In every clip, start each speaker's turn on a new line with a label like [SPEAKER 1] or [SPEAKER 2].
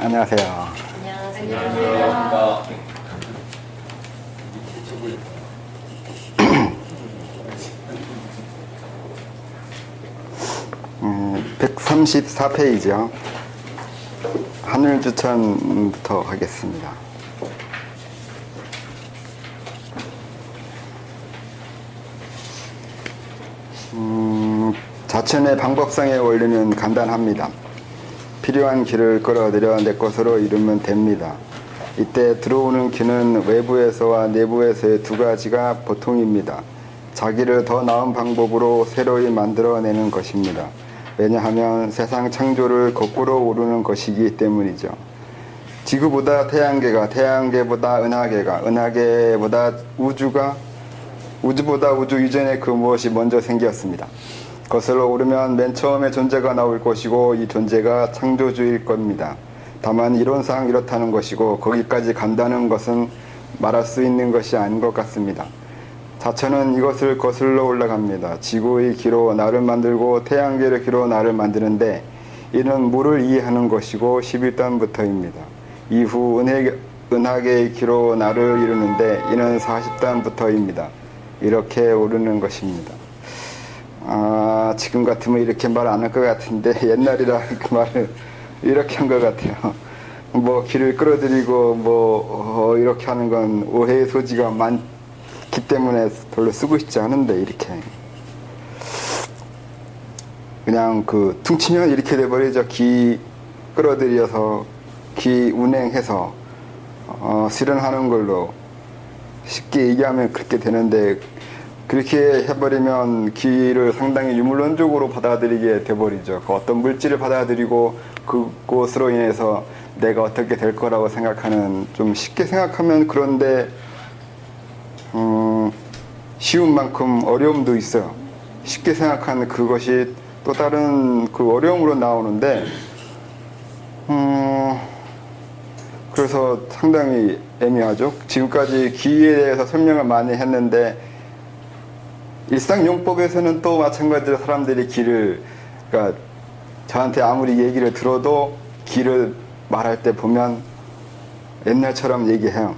[SPEAKER 1] 안녕하세요.
[SPEAKER 2] 안녕하세요.
[SPEAKER 1] 134페이지요. 하늘주천부터 하겠습니다. 자천의 방법상의 원리는 간단합니다. 필요한 기를 끌어들여 내 것으로 이루면 됩니다. 이때 들어오는 기는 외부에서와 내부에서의 두 가지가 보통입니다. 자기를 더 나은 방법으로 새로이 만들어내는 것입니다. 왜냐하면 세상 창조를 거꾸로 오르는 것이기 때문이죠. 지구보다 태양계가, 태양계보다 은하계가, 은하계보다 우주가, 우주보다 우주 이전에 그 무엇이 먼저 생겼습니다. 거슬러 오르면 맨 처음에 존재가 나올 것이고 이 존재가 창조주일 겁니다. 다만 이론상 이렇다는 것이고 거기까지 간다는 것은 말할 수 있는 것이 아닌 것 같습니다. 자천은 이것을 거슬러 올라갑니다. 지구의 기로 나를 만들고 태양계의 기로 나를 만드는데 이는 물을 이해하는 것이고 11단부터입니다. 이후 은하계의 기로 나를 이루는데 이는 40단부터입니다. 이렇게 오르는 것입니다. 지금 같으면 이렇게 말 안 할 것 같은데 옛날이라 그 말을 이렇게 한 것 같아요. 뭐 길을 끌어들이고 이렇게 하는 건 오해의 소지가 많기 때문에 별로 쓰고 싶지 않은데 이렇게 그냥 그 퉁치면 이렇게 돼버리죠. 기 끌어들여서 기 운행해서 실현하는 걸로 쉽게 얘기하면 그렇게 되는데 그렇게 해버리면 기를 상당히 유물론적으로 받아들이게 돼버리죠. 그 어떤 물질을 받아들이고 그것으로 인해서 내가 어떻게 될 거라고 생각하는, 좀 쉽게 생각하면 그런데 쉬운 만큼 어려움도 있어요. 쉽게 생각하는 그것이 또 다른 그 어려움으로 나오는데 그래서 상당히 애매하죠. 지금까지 기에 대해서 설명을 많이 했는데 일상용법에서는 또 마찬가지로 사람들이 기를, 그러니까 저한테 아무리 얘기를 들어도 기를 말할 때 보면 옛날처럼 얘기해요.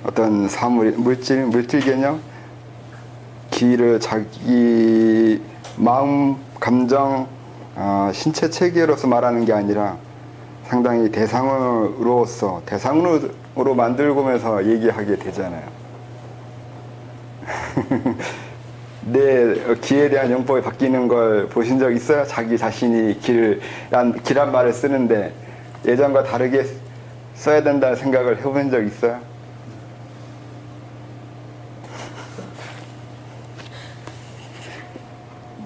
[SPEAKER 1] 어떤 사물, 물질 개념, 기를 자기 마음, 감정, 신체 체계로서 말하는 게 아니라 상당히 대상으로 만들고면서 얘기하게 되잖아요. 내 기에 대한 용법이 바뀌는 걸 보신 적 있어요? 자기 자신이 기란 말을 쓰는데 예전과 다르게 써야 된다는 생각을 해본 적 있어요?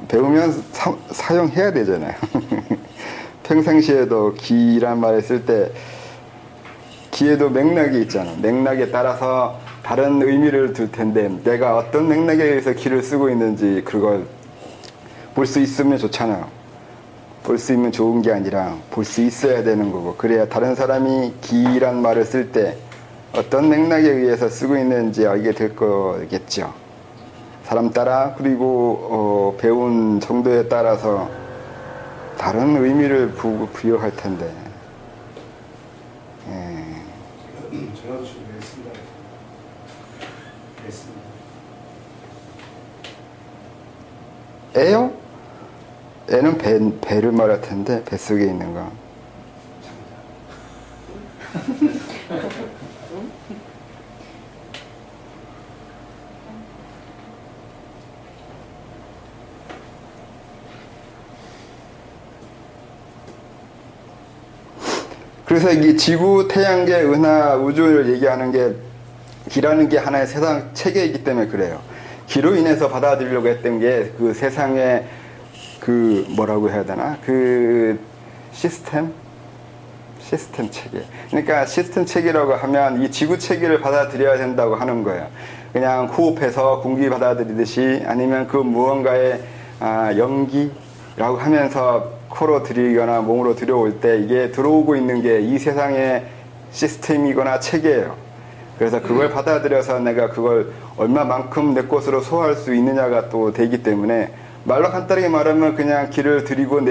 [SPEAKER 1] 배우면 사용해야 되잖아요. 평상시에도 기란 말을 쓸 때 기에도 맥락이 있잖아. 맥락에 따라서 다른 의미를 둘 텐데 내가 어떤 맥락에 의해서 기를 쓰고 있는지 그걸 볼 수 있으면 좋잖아요. 볼 수 있으면 좋은 게 아니라 볼 수 있어야 되는 거고, 그래야 다른 사람이 기란 말을 쓸 때 어떤 맥락에 의해서 쓰고 있는지 알게 될 거겠죠. 사람 따라, 그리고 배운 정도에 따라서 다른 의미를 부여할 텐데.
[SPEAKER 3] 저도 지금 했습니다.
[SPEAKER 1] 애요? 애는 배를 말할 텐데 뱃속에 있는 거. 그래서 이 지구, 태양계, 은하, 우주를 얘기하는 게 기라는 게 하나의 세상 체계이기 때문에 그래요. 기로 인해서 받아들이려고 했던 게 그 세상의 그 뭐라고 해야 되나? 그 시스템 체계. 그러니까 시스템 체계라고 하면 이 지구 체계를 받아들여야 된다고 하는 거예요. 그냥 호흡해서 공기 받아들이듯이, 아니면 그 무언가의 연기라고 하면서 코로 들이거나 몸으로 들여올 때 이게 들어오고 있는 게 이 세상의 시스템이거나 체계예요. 그래서 그걸 받아들여서 내가 그걸 얼마만큼 내 것으로 소화할 수 있느냐가 또 되기 때문에, 말로 간단하게 말하면 그냥 기를 들이고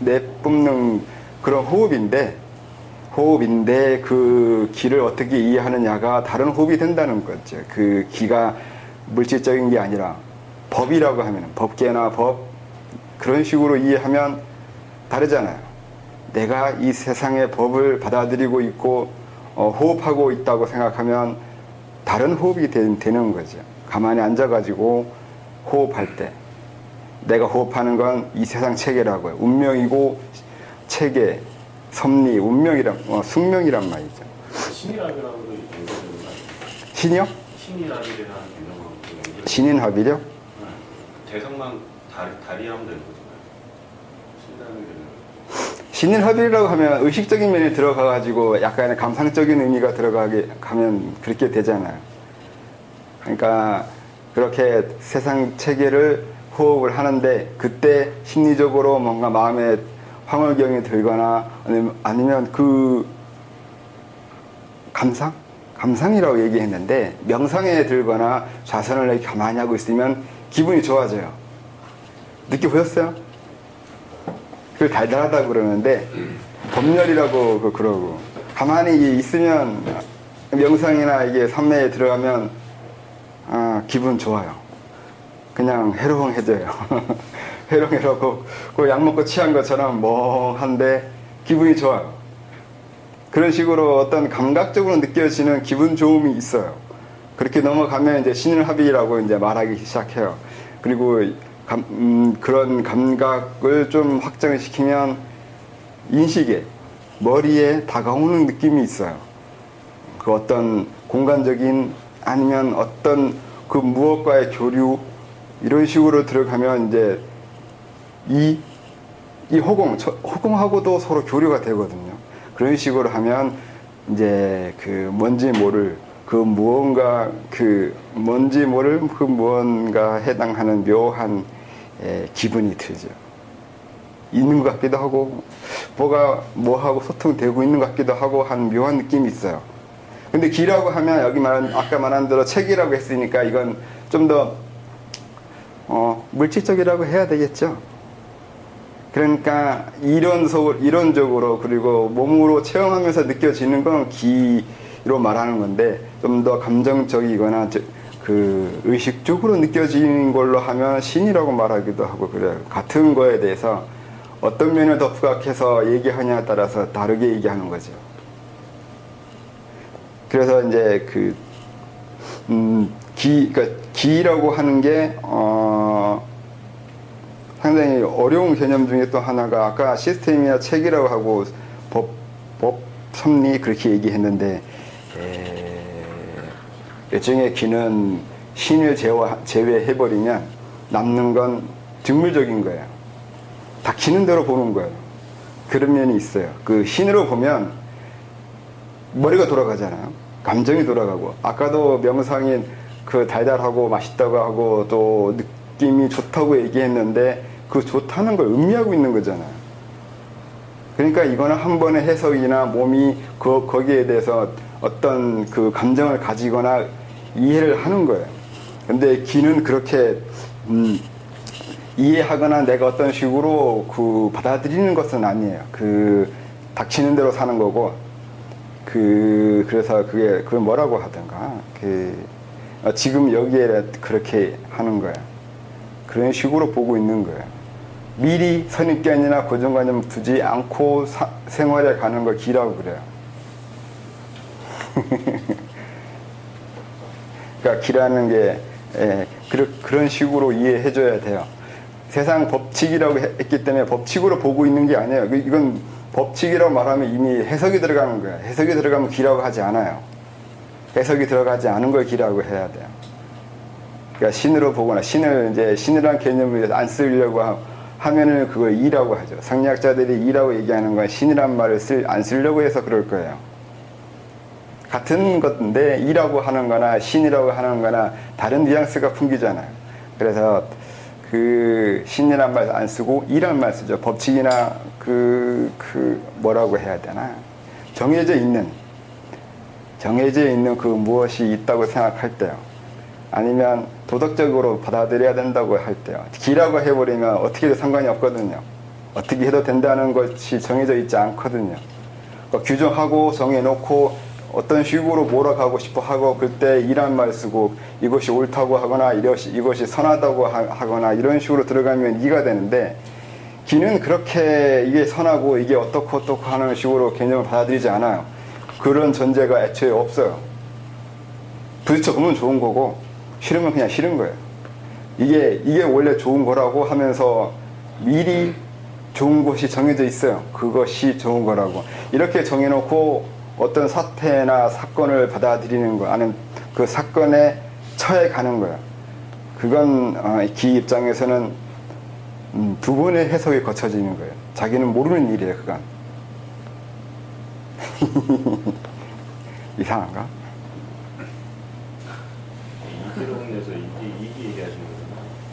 [SPEAKER 1] 내뿜는 그런 호흡인데, 호흡인데 그 기를 어떻게 이해하느냐가 다른 호흡이 된다는 거죠. 그 기가 물질적인 게 아니라 법이라고 하면 법계나 법 그런 식으로 이해하면 다르잖아요. 내가 이 세상의 법을 받아들이고 있고 호흡하고 있다고 생각하면 다른 호흡이 되는 거죠. 가만히 앉아가지고 호흡할 때 내가 호흡하는 건 이 세상 체계라고요. 운명이고 체계, 섭리, 운명이란 숙명이란 말이죠.
[SPEAKER 2] 신이라고도 연결되는 거 아니에요?
[SPEAKER 1] 신이요?
[SPEAKER 2] 신이라기라는 개념하고 연결.
[SPEAKER 1] 신인합이요?
[SPEAKER 2] 대성만 다리하면 되는 거잖아요. 신이라는 개념.
[SPEAKER 1] 신인합이라고 하면 의식적인 면이 들어가가지고 약간의 감상적인 의미가 들어가게 가면 그렇게 되잖아요. 그러니까 그렇게 세상 체계를 호흡을 하는데 그때 심리적으로 뭔가 마음에 황홀경이 들거나 아니면 그 감상이라고 얘기했는데 명상에 들거나 좌선을 이렇게 가만히 하고 있으면 기분이 좋아져요. 느껴보셨어요? 그걸 달달하다고 그러는데 법렬이라고 그러고 가만히 있으면 명상이나 이게 삼매에 들어가면 기분 좋아요. 그냥 해롱해져요. 해롱해라고 그 약 먹고 취한 것처럼 멍한데 기분이 좋아요. 그런 식으로 어떤 감각적으로 느껴지는 기분 좋음이 있어요. 그렇게 넘어가면 이제 신일합의라고 이제 말하기 시작해요. 그리고 그런 감각을 좀 확장시키면 인식에 머리에 다가오는 느낌이 있어요. 그 어떤 공간적인 아니면 어떤 그 무엇과의 교류 이런 식으로 들어가면 이제 이 호공하고도 서로 교류가 되거든요. 그런 식으로 하면 이제 그 뭔지 모를 그 무언가 해당하는 묘한 기분이 들죠. 있는 것 같기도 하고 뭐하고 소통되고 있는 것 같기도 하고 한 묘한 느낌이 있어요. 근데 기라고 하면 아까 말한 대로 책이라고 했으니까 이건 좀 더 물질적이라고 해야 되겠죠. 그러니까 이론적으로 그리고 몸으로 체험하면서 느껴지는 건 기로 말하는 건데 좀 더 감정적이거나 그 의식적으로 느껴지는 걸로 하면 신이라고 말하기도 하고 그래요. 같은 거에 대해서 어떤 면을 더 부각해서 얘기하냐에 따라서 다르게 얘기하는 거죠. 그래서 이제 그러니까 기라고 하는 게 상당히 어려운 개념 중에 또 하나가 아까 시스템이나 책이라고 하고 법, 섭리 그렇게 얘기했는데 일종의 기는 신을 제외해버리면 남는 건 직물적인 거예요. 다 기는 대로 보는 거예요. 그런 면이 있어요. 그 신으로 보면 머리가 돌아가잖아요. 감정이 돌아가고 아까도 명상이 그 달달하고 맛있다고 하고 또 느낌이 좋다고 얘기했는데 그 좋다는 걸 의미하고 있는 거잖아요. 그러니까 이거는 한 번의 해석이나 몸이 거기에 대해서 어떤 그 감정을 가지거나 이해를 하는 거예요. 근데 기는 그렇게 이해하거나 내가 어떤 식으로 받아들이는 것은 아니에요. 닥치는 대로 사는 거고 그래서 그게 뭐라고 하던가 지금 여기에 그렇게 하는 거예요. 그런 식으로 보고 있는 거예요. 미리 선입견이나 고정관념 두지 않고 생활에 가는 걸 기라고 그래요. 그러니까 기라는 게 그런 식으로 이해해줘야 돼요. 세상 법칙이라고 했기 때문에 법칙으로 보고 있는 게 아니에요. 이건 법칙이라고 말하면 이미 해석이 들어가는 거예요. 해석이 들어가면 기라고 하지 않아요. 해석이 들어가지 않은 걸 기라고 해야 돼요. 그러니까 신으로 보거나 신이라는 개념을 안 쓰려고 하면은 그걸 이라고 하죠. 성리학자들이 이라고 얘기하는 건 신이란 말을 안 쓰려고 해서 그럴 거예요. 같은 건데 이라고 하는 거나 신이라고 하는 거나 다른 뉘앙스가 풍기잖아요. 그래서 신이란 말 안 쓰고 이란 말 쓰죠. 법칙이나 뭐라고 해야 되나. 정해져 있는 그 무엇이 있다고 생각할 때요. 아니면 도덕적으로 받아들여야 된다고 할 때요. 기라고 해버리면 어떻게 해도 상관이 없거든요. 어떻게 해도 된다는 것이 정해져 있지 않거든요. 그러니까 규정하고 정해놓고 어떤 식으로 몰아가고 싶어 하고 그때 이란 말 쓰고 이것이 옳다고 하거나 이것이 선하다고 하거나 이런 식으로 들어가면 이가 되는데 기는 그렇게 이게 선하고 이게 어떻고 하는 식으로 개념을 받아들이지 않아요. 그런 전제가 애초에 없어요. 부딪혀 보면 좋은 거고 싫으면 그냥 싫은 거예요. 이게 원래 좋은 거라고 하면서 미리 좋은 것이 정해져 있어요. 그것이 좋은 거라고. 이렇게 정해놓고 어떤 사태나 사건을 받아들이는 거, 아니면 그 사건에 처해 가는 거예요. 그건 기 입장에서는 두 번의 해석이 거쳐지는 거예요. 자기는 모르는 일이에요, 그건. 이상한가?
[SPEAKER 2] 이기론에서 이기 얘기하시는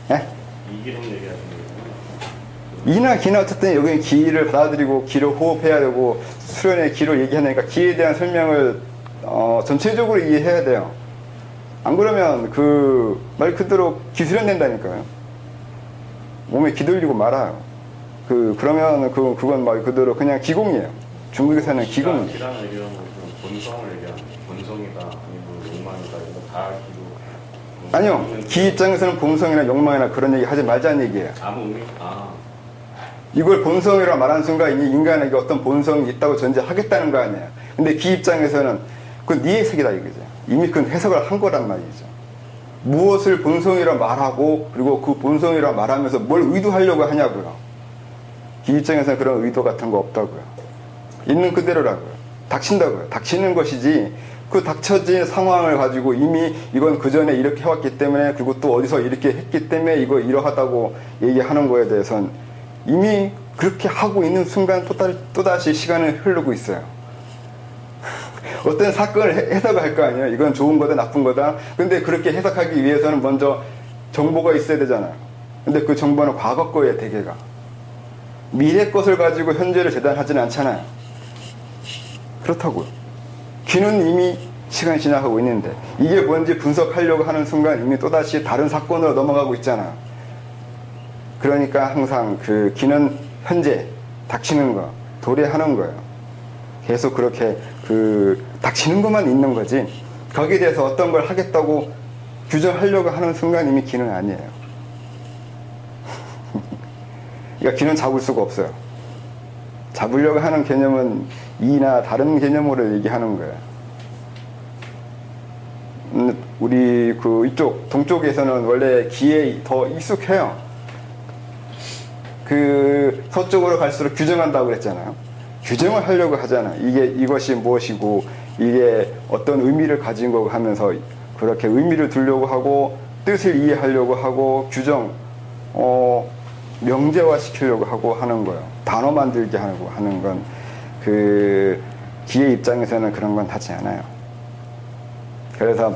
[SPEAKER 2] 거잖아요.
[SPEAKER 1] 예?
[SPEAKER 2] 이기론 얘기하시는 거잖아요.
[SPEAKER 1] 이나 기나 어쨌든 여기는 기를 받아들이고 기를 호흡해야 되고 수련의 기를 얘기하니까 기에 대한 설명을 전체적으로 이해해야 돼요. 안 그러면 그 말 그대로 기수련된다니까요. 몸에 기 돌리고 말아요. 그러면 그건 말 그대로 그냥 기공이에요. 중국에서는 기공이에요.
[SPEAKER 2] 기라는 얘기하는 것은 본성을 얘기하는 거예요. 본성이다 아니면 욕망이다 이거 다 기로.
[SPEAKER 1] 아니요. 기 입장에서는 본성이나 욕망이나 그런 얘기 하지 말자는 얘기예요.
[SPEAKER 2] 아무 의미?
[SPEAKER 1] 이걸 본성이라 말하는 순간 이미 인간에게 어떤 본성이 있다고 전제하겠다는 거 아니에요. 근데 기 입장에서는 그건 네 해석이다 이거죠. 이미 그건 해석을 한 거란 말이죠. 무엇을 본성이라 말하고 그리고 그 본성이라 말하면서 뭘 의도하려고 하냐고요. 기 입장에서는 그런 의도 같은 거 없다고요. 있는 그대로라고요. 닥친다고요. 닥치는 것이지 그 닥쳐진 상황을 가지고 이미 이건 그 전에 이렇게 해왔기 때문에 그리고 또 어디서 이렇게 했기 때문에 이거 이러하다고 얘기하는 거에 대해서는 이미 그렇게 하고 있는 순간 또다시 시간은 흐르고 있어요. 어떤 사건을 해석을 할 거 아니에요. 이건 좋은 거다 나쁜 거다. 근데 그렇게 해석하기 위해서는 먼저 정보가 있어야 되잖아요. 근데 그 정보는 과거 거예요, 대개가. 미래 것을 가지고 현재를 재단하지는 않잖아요. 그렇다고요. 귀는 이미 시간이 지나가고 있는데 이게 뭔지 분석하려고 하는 순간 이미 또다시 다른 사건으로 넘어가고 있잖아요. 그러니까 항상 그 귀는 현재 닥치는 거, 도래하는 거예요. 계속 그렇게 닥치는 것만 있는 거지 거기에 대해서 어떤 걸 하겠다고 규정하려고 하는 순간 이미 귀는 아니에요. 그러니까 귀는 잡을 수가 없어요. 잡으려고 하는 개념은 이나 다른 개념으로 얘기하는 거예요. 우리 이쪽 동쪽에서는 원래 귀에 더 익숙해요. 서쪽으로 갈수록 규정한다고 그랬잖아요. 규정을 하려고 하잖아요. 이것이 무엇이고 이게 어떤 의미를 가진 거고 하면서 그렇게 의미를 두려고 하고 뜻을 이해하려고 하고 규정 명제화 시키려고 하고 하는 거예요. 단어 만들게 하는 건 기의 입장에서는 그런 건 하지 않아요. 그래서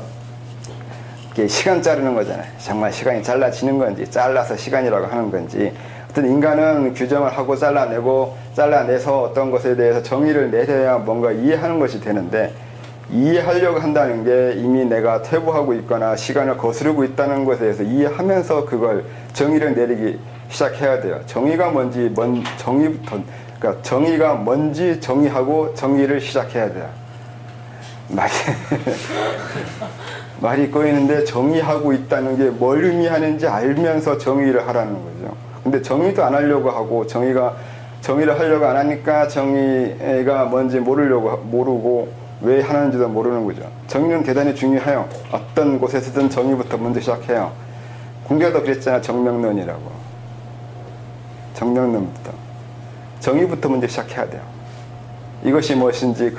[SPEAKER 1] 이게 시간 자르는 거잖아요. 정말 시간이 잘라지는 건지 잘라서 시간이라고 하는 건지 어떤 인간은 규정을 하고 잘라내서 어떤 것에 대해서 정의를 내려야 뭔가 이해하는 것이 되는데 이해하려고 한다는 게 이미 내가 퇴보하고 있거나 시간을 거스르고 있다는 것에 대해서 이해하면서 그걸 정의를 내리기 시작해야 돼요. 정의가 뭔지 정의부터 그러니까 정의가 뭔지 정의하고 정의를 시작해야 돼요. 말이 꼬이는데 정의하고 있다는 게 뭘 의미하는지 알면서 정의를 하라는 거죠. 근데 정의도 안 하려고 하고 정의를 하려고 안 하니까 정의가 뭔지 모르고 왜 하는지도 모르는 거죠. 정의는 대단히 중요해요. 어떤 곳에서든 정의부터 먼저 시작해요. 공자도 그랬잖아요. 정명론이라고. 정명론부터. 정의부터 먼저 시작해야 돼요. 이것이 무엇인지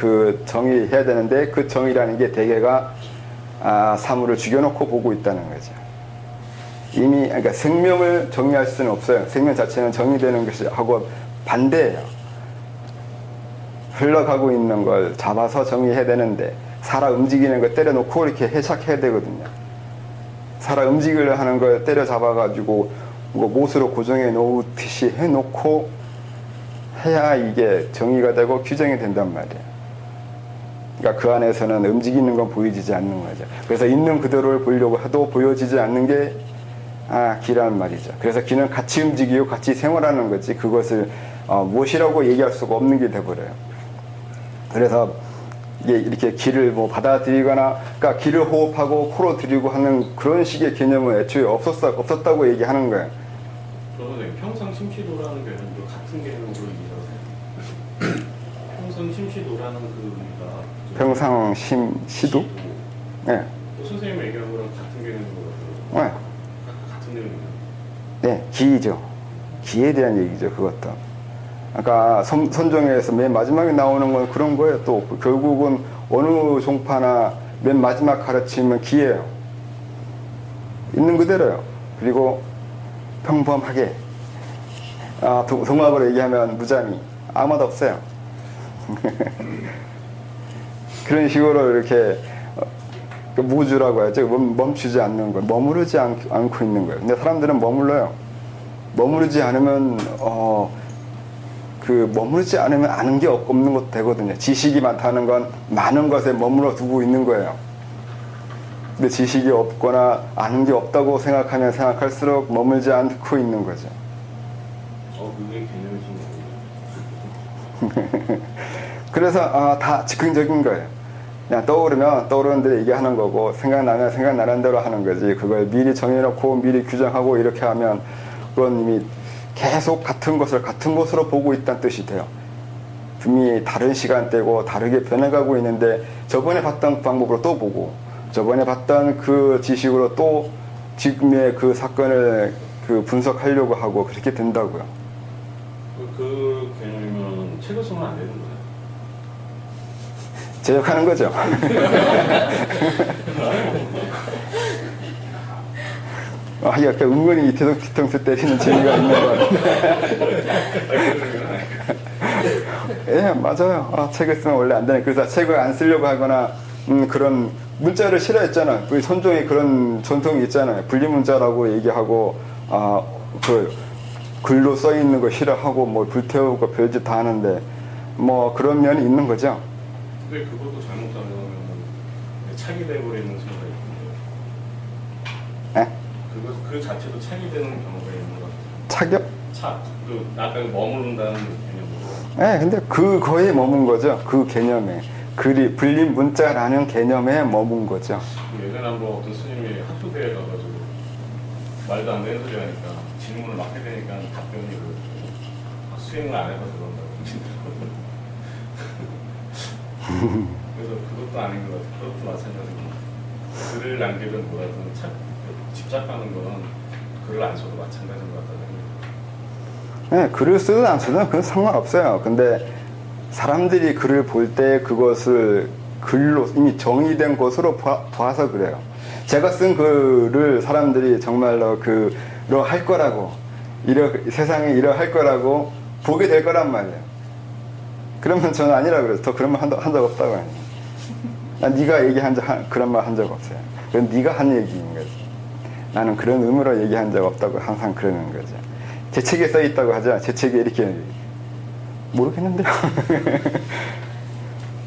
[SPEAKER 1] 정의해야 되는데 그 정의라는 게 대개가 사물을 죽여놓고 보고 있다는 거죠. 이미 그러니까 생명을 정의할 수는 없어요. 생명 자체는 정의되는 것이 하고 반대예요. 흘러가고 있는 걸 잡아서 정의해야 되는데 살아 움직이는 걸 때려놓고 이렇게 해석해야 되거든요. 살아 움직이려 하는 걸 때려잡아가지고 못으로 고정해 놓듯이 해놓고 해야 이게 정의가 되고 규정이 된단 말이에요. 그러니까 그 안에서는 움직이는 건 보여지지 않는 거죠. 그래서 있는 그대로를 보려고 해도 보여지지 않는 게 기란 말이죠. 그래서 기는 같이 움직이고 같이 생활하는 거지 그것을 무엇이라고 얘기할 수가 없는 게 돼버려요. 그래서 이게 이렇게 기를 뭐 받아들이거나, 그러니까 기를 호흡하고 코로 들이고 하는 그런 식의 개념은 애초에 없었다고 얘기하는 거예요.
[SPEAKER 2] 그러면 평상 심시도라는 개념도 같은 개념으로 이해하세요? 평상 심시도라는 그 의미가
[SPEAKER 1] 평상 시도? 네.
[SPEAKER 2] 또 선생님 얘기한 거랑 같은 개념으로
[SPEAKER 1] 네.
[SPEAKER 2] 같은 내용이에요.
[SPEAKER 1] 네, 기죠. 기에 대한 얘기죠, 그것도. 아까 선종에서 맨 마지막에 나오는 건 그런 거예요. 또 결국은 어느 종파나 맨 마지막 가르침은 기예요. 있는 그대로요. 그리고 평범하게, 동학으로 얘기하면 무자미, 아무도 없어요. 그런 식으로 이렇게 무주라고 하죠. 멈추지 않는 거예요. 머무르지 않고 있는 거예요. 근데 사람들은 머물러요. 머무르지 않으면 머무르지 않으면 아는 게 없는 것도 되거든요. 지식이 많다는 건 많은 것에 머물러 두고 있는 거예요. 근데 지식이 없거나 아는 게 없다고 생각하면 생각할수록 머물지 않고 있는 거죠.
[SPEAKER 2] 그게 개념이신 거예요.
[SPEAKER 1] 그래서 다 즉흥적인 거예요. 그냥 떠오르면 떠오르는 대로 얘기하는 거고, 생각나면 생각나는 대로 하는 거지. 그걸 미리 정해놓고 미리 규정하고 이렇게 하면 그건 이미 계속 같은 것으로 보고 있다는 뜻이 돼요. 분명히 다른 시간대고 다르게 변해가고 있는데 저번에 봤던 방법으로 또 보고, 저번에 봤던 그 지식으로 또 지금의 그 사건을 분석하려고 하고 그렇게 된다고요.
[SPEAKER 2] 그 개념이면 책을 쓰면 안 되는 거예요?
[SPEAKER 1] 제역하는 거죠. 약간 은근히 뒤통수 때리는 재미가 있는 것 같아요. 예, 맞아요. 책을 쓰면 원래 안 되네. 그래서 책을 안 쓰려고 하거나, 그런 문자를 싫어했잖아. 우리 선종의 그런 전통이 있잖아요. 분리문자라고 얘기하고, 글로 써 있는 거 싫어하고, 뭐 불태우고 별짓 다 하는데, 뭐 그런 면이 있는 거죠.
[SPEAKER 2] 근데 그것도 잘못하면 착이 돼버리는 수가 있는데.
[SPEAKER 1] 예?
[SPEAKER 2] 그 자체도 착이 되는 경우가 있는 것 같아요.
[SPEAKER 1] 착역?
[SPEAKER 2] 착. 아까 머무른다는 개념으로.
[SPEAKER 1] 네, 근데 거에 머문 거죠. 그 개념에. 불림 문자라는 개념에 머문 거죠.
[SPEAKER 2] 예전에 한번 어떤 스님이 학교대에 가가지고 말도 안 되는 소리 하니까 질문을 막 하게 되니까 답변이 수행을 안 해서 그런다고. 그래서 그것도 아닌 것 같아요. 그것도 마찬가지고 글을 남기든 뭐라든 집착하는 거는 글을 안 써도 마찬가지인 것 같다는.
[SPEAKER 1] 네, 글을 쓰든 안 쓰든 그건 상관없어요. 근데 사람들이 글을 볼 때 그것을 글로 이미 정의된 것으로 봐서 그래요. 제가 쓴 글을 사람들이 정말로 그러 할 거라고, 세상에 이러할 거라고 보게 될 거란 말이에요. 그러면 저는 아니라고 그래요. 더 그런 말 한 적 없다고 해요. 네가 얘기한 그런 말 한 적 없어요. 그건 네가 한 얘기인 거지. 나는 그런 의미로 얘기한 적 없다고 항상 그러는 거죠. 제 책에 써 있다고 하죠. 제 책에 이렇게. 모르겠는데요.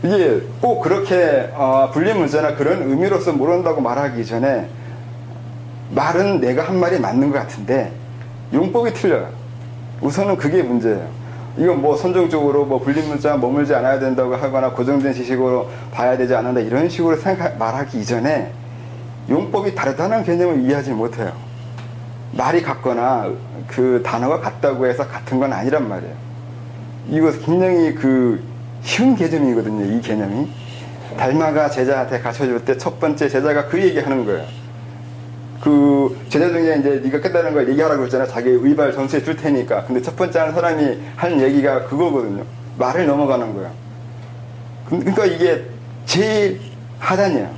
[SPEAKER 1] 이게 꼭 그렇게 분리문자나 그런 의미로서 모른다고 말하기 전에 말은 내가 한 말이 맞는 것 같은데 용법이 틀려요. 우선은 그게 문제예요. 이건 뭐 선정적으로 뭐 분리문자 머물지 않아야 된다고 하거나 고정된 지식으로 봐야 되지 않는다 이런 식으로 말하기 이전에 용법이 다르다는 개념을 이해하지 못해요. 말이 같거나 그 단어가 같다고 해서 같은 건 아니란 말이에요. 이거 굉장히 쉬운 개념이거든요. 이 개념이. 달마가 제자한테 가르쳐줄 때 첫 번째 제자가 그 얘기하는 거예요. 제자 중에 이제 네가 깨달은 걸 얘기하라고 했잖아. 자기 의발 전수해 줄 테니까. 근데 첫 번째 하는 사람이 하는 얘기가 그거거든요. 말을 넘어가는 거예요. 그러니까 이게 제일 하단이에요.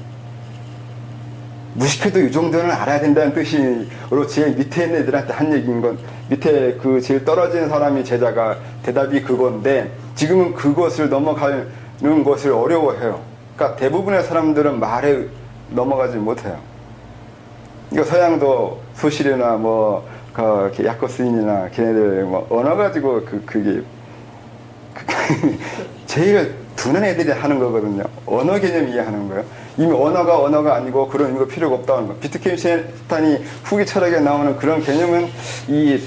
[SPEAKER 1] 무식해도 이 정도는 알아야 된다는 뜻으로 제일 밑에 있는 애들한테 한 얘기인 건, 밑에 제일 떨어진 사람이 제자가 대답이 그건데 지금은 그것을 넘어가는 것을 어려워해요. 그러니까 대부분의 사람들은 말에 넘어가지 못해요. 이거 서양도 소실이나 야코스인이나 걔네들 언어 가지고 그게 제일 둔한 애들이 하는 거거든요. 언어 개념 이해하는 거예요. 이미 언어가 아니고 그런 의미가 필요가 없다는 거. 비트겐슈타인이 후기 철학에 나오는 그런 개념은 이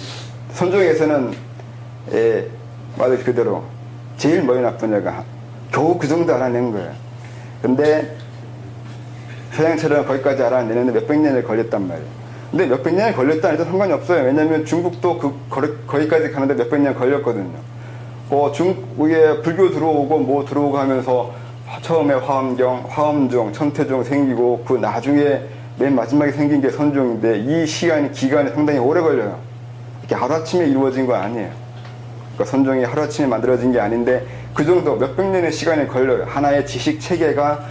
[SPEAKER 1] 선종에서는 말 그대로 제일 머리 나쁜 애가 겨우 그 정도 알아낸 거예요. 근데 서양처럼 거기까지 알아내는데 몇백 년이 걸렸단 말이에요. 근데 몇백 년이 걸렸다 해도 상관이 없어요. 왜냐면 중국도 거기까지 가는데 몇백 년 걸렸거든요. 중국에 불교 들어오고 뭐 들어오고 하면서 처음에 화엄경, 화엄종, 천태종 생기고 그 나중에 맨 마지막에 생긴 게 선종인데 이 기간이 상당히 오래 걸려요. 이렇게 하루아침에 이루어진 건 아니에요. 그러니까 선종이 하루아침에 만들어진 게 아닌데 그 정도 몇백 년의 시간이 걸려요. 하나의 지식 체계가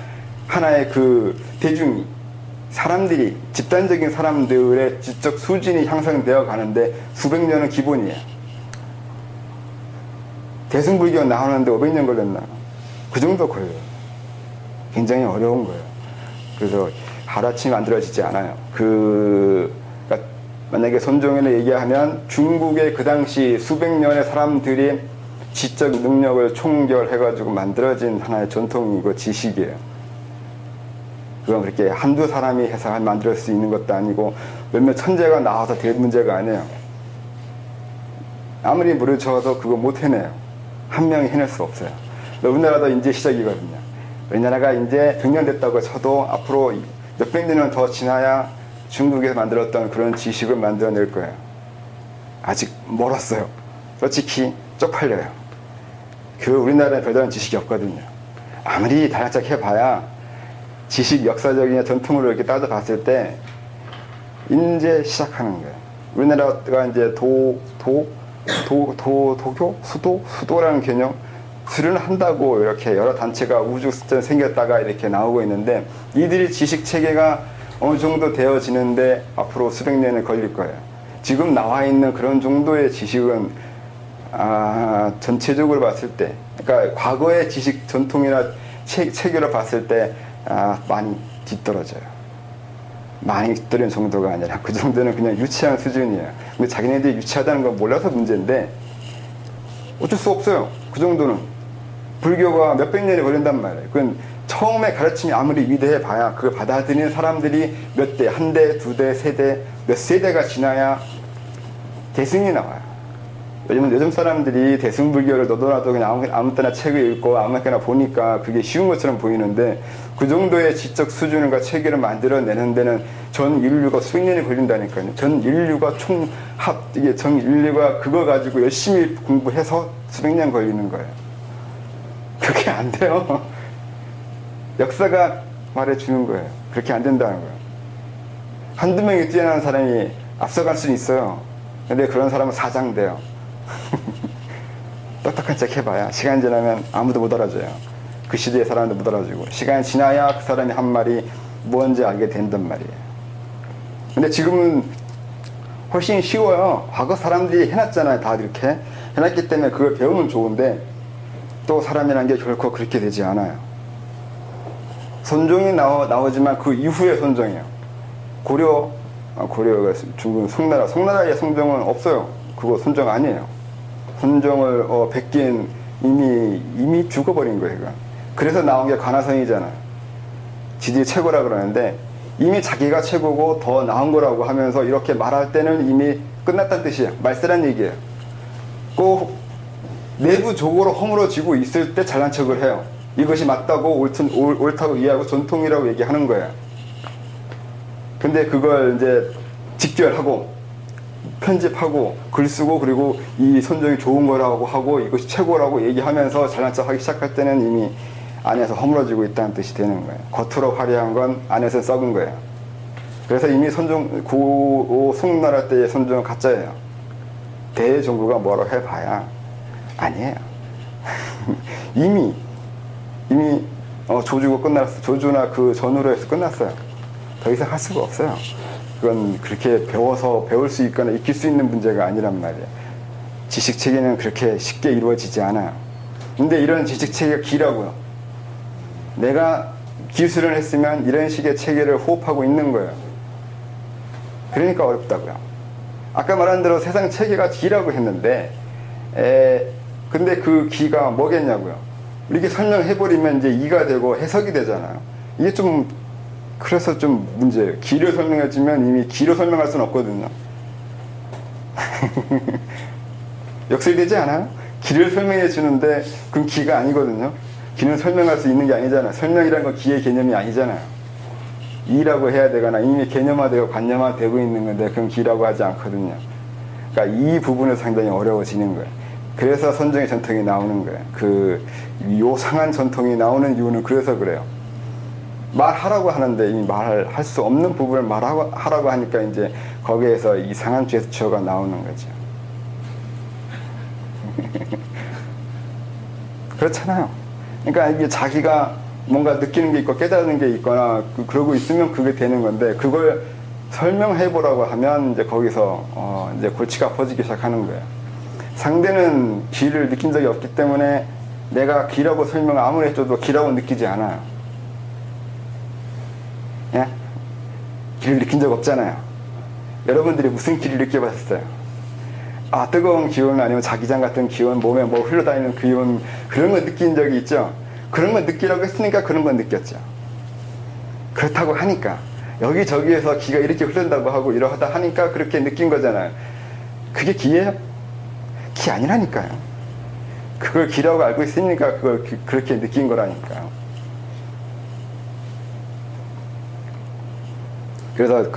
[SPEAKER 1] 하나의 그 대중이 사람들이 집단적인 사람들의 지적 수준이 향상되어 가는데 수백 년은 기본이에요. 대승불교 나오는데 500년 걸렸나? 그 정도 걸려요. 굉장히 어려운 거예요. 그래서 하루아침에 만들어지지 않아요. 그러니까 만약에 선종을 얘기하면 중국의 그 당시 수백 년의 사람들이 지적 능력을 총결해가지고 만들어진 하나의 전통이고 지식이에요. 그건 그렇게 한두 사람이 해서 만들 수 있는 것도 아니고 몇몇 천재가 나와서 될 문제가 아니에요. 아무리 물을 저어도 그거 못 해내요. 한 명이 해낼 수 없어요. 우리나라도 이제 시작이거든요. 우리나라가 이제 100년 됐다고 쳐도 앞으로 몇백 년은 더 지나야 중국에서 만들었던 그런 지식을 만들어낼 거예요. 아직 멀었어요. 솔직히 쪽팔려요. 우리나라에 별다른 지식이 없거든요. 아무리 다각적 해봐야 지식 역사적인 전통으로 이렇게 따져봤을 때 이제 시작하는 거예요. 우리나라가 이제 수도라는 개념 수련한다고 이렇게 여러 단체가 우주스전 생겼다가 이렇게 나오고 있는데 이들이 지식 체계가 어느 정도 되어지는데 앞으로 수백 년이 걸릴 거예요. 지금 나와 있는 그런 정도의 지식은 전체적으로 봤을 때, 그러니까 과거의 지식 전통이나 체계로 봤을 때 많이 뒤떨어져요. 많이 뒤떨어진 정도가 아니라 그 정도는 그냥 유치한 수준이에요. 근데 자기네들이 유치하다는 걸 몰라서 문제인데 어쩔 수 없어요. 그 정도는 불교가 몇백 년이 걸린단 말이에요. 그건 처음에 가르침이 아무리 위대해 봐야 그걸 받아들이는 사람들이 몇 대, 한 대, 두 대, 세 대, 몇 세대가 지나야 대승이 나와요. 요즘 사람들이 대승불교를 너도나도 그냥 아무 때나 책을 읽고 아무렇게나 보니까 그게 쉬운 것처럼 보이는데 그 정도의 지적 수준과 체계를 만들어내는 데는 전 인류가 수백 년이 걸린다니까요. 전 인류가 전 인류가 그거 가지고 열심히 공부해서 수백 년 걸리는 거예요. 그렇게 안 돼요. 역사가 말해주는 거예요. 그렇게 안 된다는 거예요. 한두 명이 뛰어난 사람이 앞서갈 수는 있어요. 근데 그런 사람은 사장돼요. 똑똑한 척 해봐야 시간 지나면 아무도 못 알아줘요. 그 시대의 사람도 못 알아주고 시간이 지나야 그 사람이 한 말이 뭔지 알게 된단 말이에요. 근데 지금은 훨씬 쉬워요. 과거 사람들이 해놨잖아요. 다 이렇게 해놨기 때문에 그걸 배우면 좋은데 또 사람이라는 게 결코 그렇게 되지 않아요. 선종이 나오지만 그 이후의 선종이에요. 고려가 중국 송나라의 선종은 없어요. 그거 선종 아니에요. 선종을 베낀 이미 죽어버린 거예요. 이건. 그래서 나온 게 관아성이잖아요. 지들이 최고라 그러는데 이미 자기가 최고고 더 나은 거라고 하면서 이렇게 말할 때는 이미 끝났다는 뜻이에요. 말세란 얘기예요. 꼭 내부적으로 허물어지고 있을 때 잘난 척을 해요. 이것이 맞다고 옳다고 이해하고 전통이라고 얘기하는 거예요. 근데 그걸 이제 직결하고 편집하고 글 쓰고 그리고 이 선종이 좋은 거라고 하고 이것이 최고라고 얘기하면서 잘난 척 하기 시작할 때는 이미 안에서 허물어지고 있다는 뜻이 되는 거예요. 겉으로 화려한 건 안에서 썩은 거예요. 그래서 이미 송나라 때의 선종은 가짜예요. 대종부가 뭐라고 해봐야 아니에요. 이미 조주가 끝났어. 조주나 그 전후로 해서 끝났어요. 더 이상 할 수가 없어요. 그건 그렇게 배울 수 있거나 익힐 수 있는 문제가 아니란 말이에요. 지식 체계는 그렇게 쉽게 이루어지지 않아요. 근데 이런 지식 체계가 기라고요. 내가 기술을 했으면 이런 식의 체계를 호흡하고 있는 거예요. 그러니까 어렵다고요. 아까 말한 대로 세상 체계가 기라고 했는데 근데 그 기가 뭐겠냐고요. 이렇게 설명해버리면 이제 이가 되고 해석이 되잖아요. 이게 좀 그래서 좀 문제예요. 기를 설명해주면 이미 기로 설명할 수는 없거든요. 역설되지 않아요? 기를 설명해 주는데 그건 기가 아니거든요. 기는 설명할 수 있는 게 아니잖아요. 설명이라는 건 기의 개념이 아니잖아요. 이라고 해야 되거나 이미 개념화되고 관념화되고 있는 건데 그건 기라고 하지 않거든요. 그러니까 이 부분은 상당히 어려워지는 거예요. 그래서 선정의 전통이 나오는 거예요. 요상한 전통이 나오는 이유는 그래서 그래요. 말하라고 하는데 이미 말할 수 없는 부분을 하라고 하니까 이제 거기에서 이상한 제스처가 나오는 거죠. 그렇잖아요. 그러니까 이게 자기가 뭔가 느끼는 게 있고 깨달는 게 있거나 그러고 있으면 그게 되는 건데 그걸 설명해 보라고 하면 이제 거기서 이제 골치가 아파지기 시작하는 거예요. 상대는 기를 느낀 적이 없기 때문에 내가 기라고 설명을 아무리 해줘도 기라고 느끼지 않아요. 예? 기를 느낀 적 없잖아요. 여러분들이 무슨 기를 느껴봤어요? 아, 뜨거운 기운 아니면 자기장 같은 기운, 몸에 뭐 흘러다니는 기운, 그런 거 느낀 적이 있죠? 그런 거 느끼라고 했으니까 그런 건 느꼈죠. 그렇다고 하니까 여기저기에서 기가 이렇게 흐른다고 하고 이러하다 하니까 그렇게 느낀 거잖아요. 그게 기예요? 기 아니라니까요. 그걸 기라고 알고 있으니까 그걸 그렇게 느낀 거라니까요. 그래서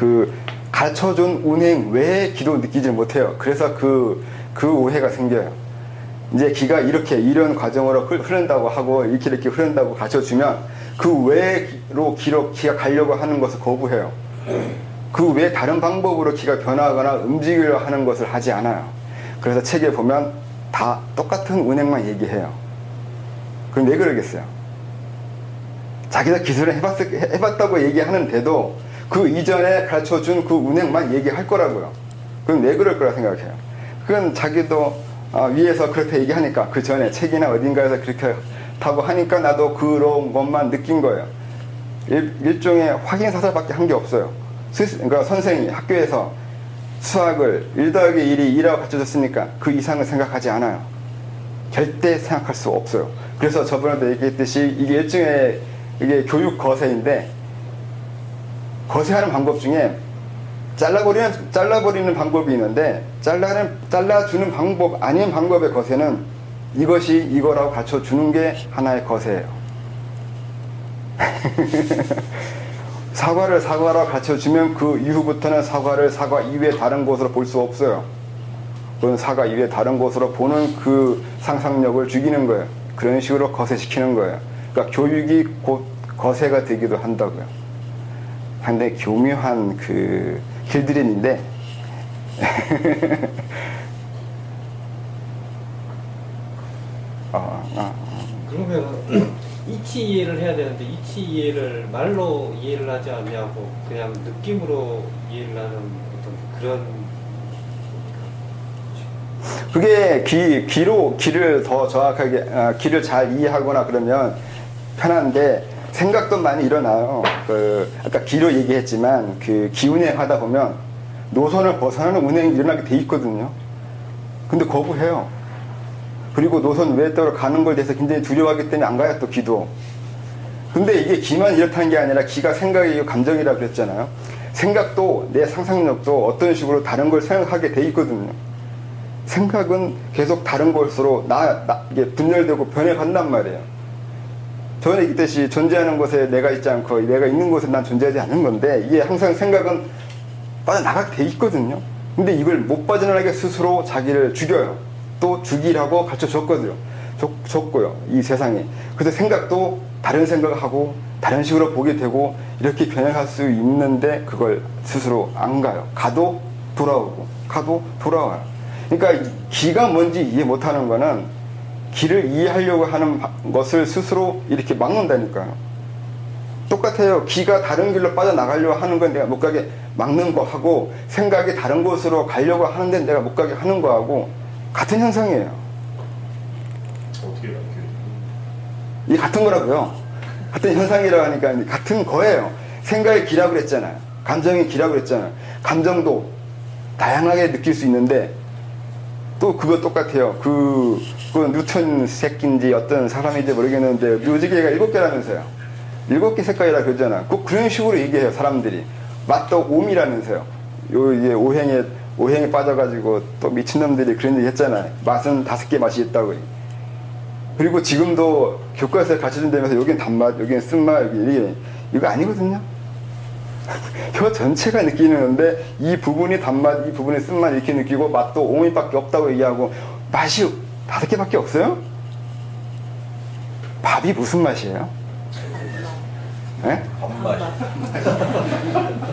[SPEAKER 1] 가르쳐준 운행 외에 기도 느끼지 못해요. 그래서 그 오해가 생겨요. 이제 기가 이런 과정으로 흐른다고 하고 이렇게 흐른다고 가르쳐주면 그 외로 기가 가려고 하는 것을 거부해요. 그 외에 다른 방법으로 기가 변화하거나 움직이려 하는 것을 하지 않아요. 그래서 책에 보면 다 똑같은 운행만 얘기해요. 그럼 왜 그러겠어요? 자기가 기술을 해봤다고 얘기하는데도 그 이전에 가르쳐준 그 운행만 얘기할 거라고요. 그럼 왜 그럴 거라 생각해요? 그건 자기도 위에서 그렇게 얘기하니까 그 전에 책이나 어딘가에서 그렇게 타고 하니까 나도 그런 것만 느낀 거예요. 일종의 확인 사살밖에 한 게 없어요. 그러니까 선생이 학교에서 수학을 1 더하기 1이 2라고 가르쳐줬으니까 그 이상을 생각하지 않아요. 절대 생각할 수 없어요. 그래서 저번에도 얘기했듯이 이게 일종의 교육 거세인데 거세하는 방법 중에 잘라버리는 방법이 있는데 잘라주는 방법 아닌 방법의 거세는 이것이 이거라고 가르쳐주는 게 하나의 거세예요. 사과를 사과라고 가르쳐주면 그 이후부터는 사과를 사과 이외에 다른 곳으로 볼 수 없어요. 그건 사과 이외에 다른 곳으로 보는 그 상상력을 죽이는 거예요. 그런 식으로 거세시키는 거예요. 그러니까 교육이 곧 거세가 되기도 한다고요. 상당히 교묘한 길들임인데
[SPEAKER 4] 그러면 이치 이해를 해야 되는데 이치 이해를 말로 이해를 하지 않냐고 그냥 느낌으로 이해를 하는 어떤 그런
[SPEAKER 1] 그게 기를 더 정확하게 기를 잘 이해하거나 그러면 편한데 생각도 많이 일어나요. 아까 기로 얘기했지만 기운행 하다 보면 노선을 벗어나는 운행이 일어나게 돼 있거든요. 근데 거부해요. 그리고 노선 외쪽으로 가는 걸 대해서 굉장히 두려워하기 때문에 안 가요, 또 기도. 근데 이게 기만 이렇다는 게 아니라 기가 생각이고 감정이라고 그랬잖아요. 생각도 내 상상력도 어떤 식으로 다른 걸 생각하게 돼 있거든요. 생각은 계속 다른 것으로 이게 분열되고 변해간단 말이에요. 전에 얘기했듯이 존재하는 곳에 내가 있지 않고 내가 있는 곳에 난 존재하지 않는 건데 이게 항상 생각은 빠져나가게 돼 있거든요. 근데 이걸 못 빠져나가게 스스로 자기를 죽여요. 또 죽이라고 가르쳐 줬고요. 이 세상에. 그래서 생각도 다른 생각을 하고 다른 식으로 보게 되고 이렇게 변해갈 수 있는데 그걸 스스로 안 가요. 가도 돌아오고 가도 돌아와요. 그러니까 기가 뭔지 이해 못하는 거는 기를 이해하려고 하는 것을 스스로 이렇게 막는다니까요. 똑같아요. 기가 다른 길로 빠져나가려고 하는 건 내가 못 가게 막는 거하고 생각이 다른 곳으로 가려고 하는데 내가 못 가게 하는 거하고 같은 현상이에요.
[SPEAKER 2] 어떻게 이렇게?
[SPEAKER 1] 이게 같은 거라고요. 같은 현상이라고 하니까 같은 거예요. 생각이 기라고 그랬잖아요. 감정이 기라고 그랬잖아요. 감정도 다양하게 느낄 수 있는데 또 그거 똑같아요. 그 뉴턴 새끼인지 어떤 사람인지 모르겠는데 뮤직계가 7개라면서요. 7개 색깔이라 그러잖아. 꼭 그런 식으로 얘기해요, 사람들이. 맛도 옴이라면서요. 이제 오행에 빠져가지고 또 미친놈들이 그런 얘기 했잖아요. 맛은 5개 맛이 있다고. 그리고 지금도 교과서에 가르쳐준다면서 여긴 단맛, 여긴 쓴맛, 여기 이거 아니거든요. 혀 전체가 느끼는데 이 부분이 단맛, 이 부분이 쓴맛 이렇게 느끼고 맛도 오미밖에 없다고 얘기하고 맛이 5개밖에 없어요? 밥이 무슨 맛이에요? 네?
[SPEAKER 5] 밥맛.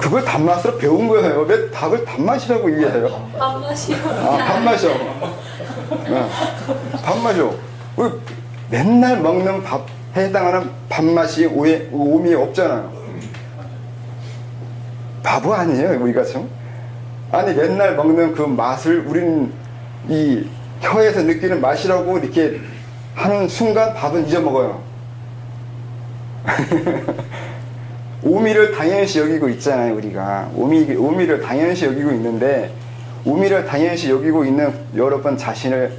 [SPEAKER 1] 그걸 단맛으로 배운 거예요. 왜 닭을 단맛이라고 얘기해요?
[SPEAKER 6] 밥맛이요.
[SPEAKER 1] 아, 밥맛이요. 네. 밥맛이요. 맨날 먹는 밥에 해당하는 밥맛이 오미 없잖아요. 바보 아니에요, 우리가 좀? 아니, 맨날 먹는 그 맛을 우리는 이 혀에서 느끼는 맛이라고 이렇게 하는 순간 밥은 잊어먹어요. 오미를 당연시 여기고 있잖아요, 우리가. 오미를 당연시 여기고 있는데, 오미를 당연시 여기고 있는 여러분 자신을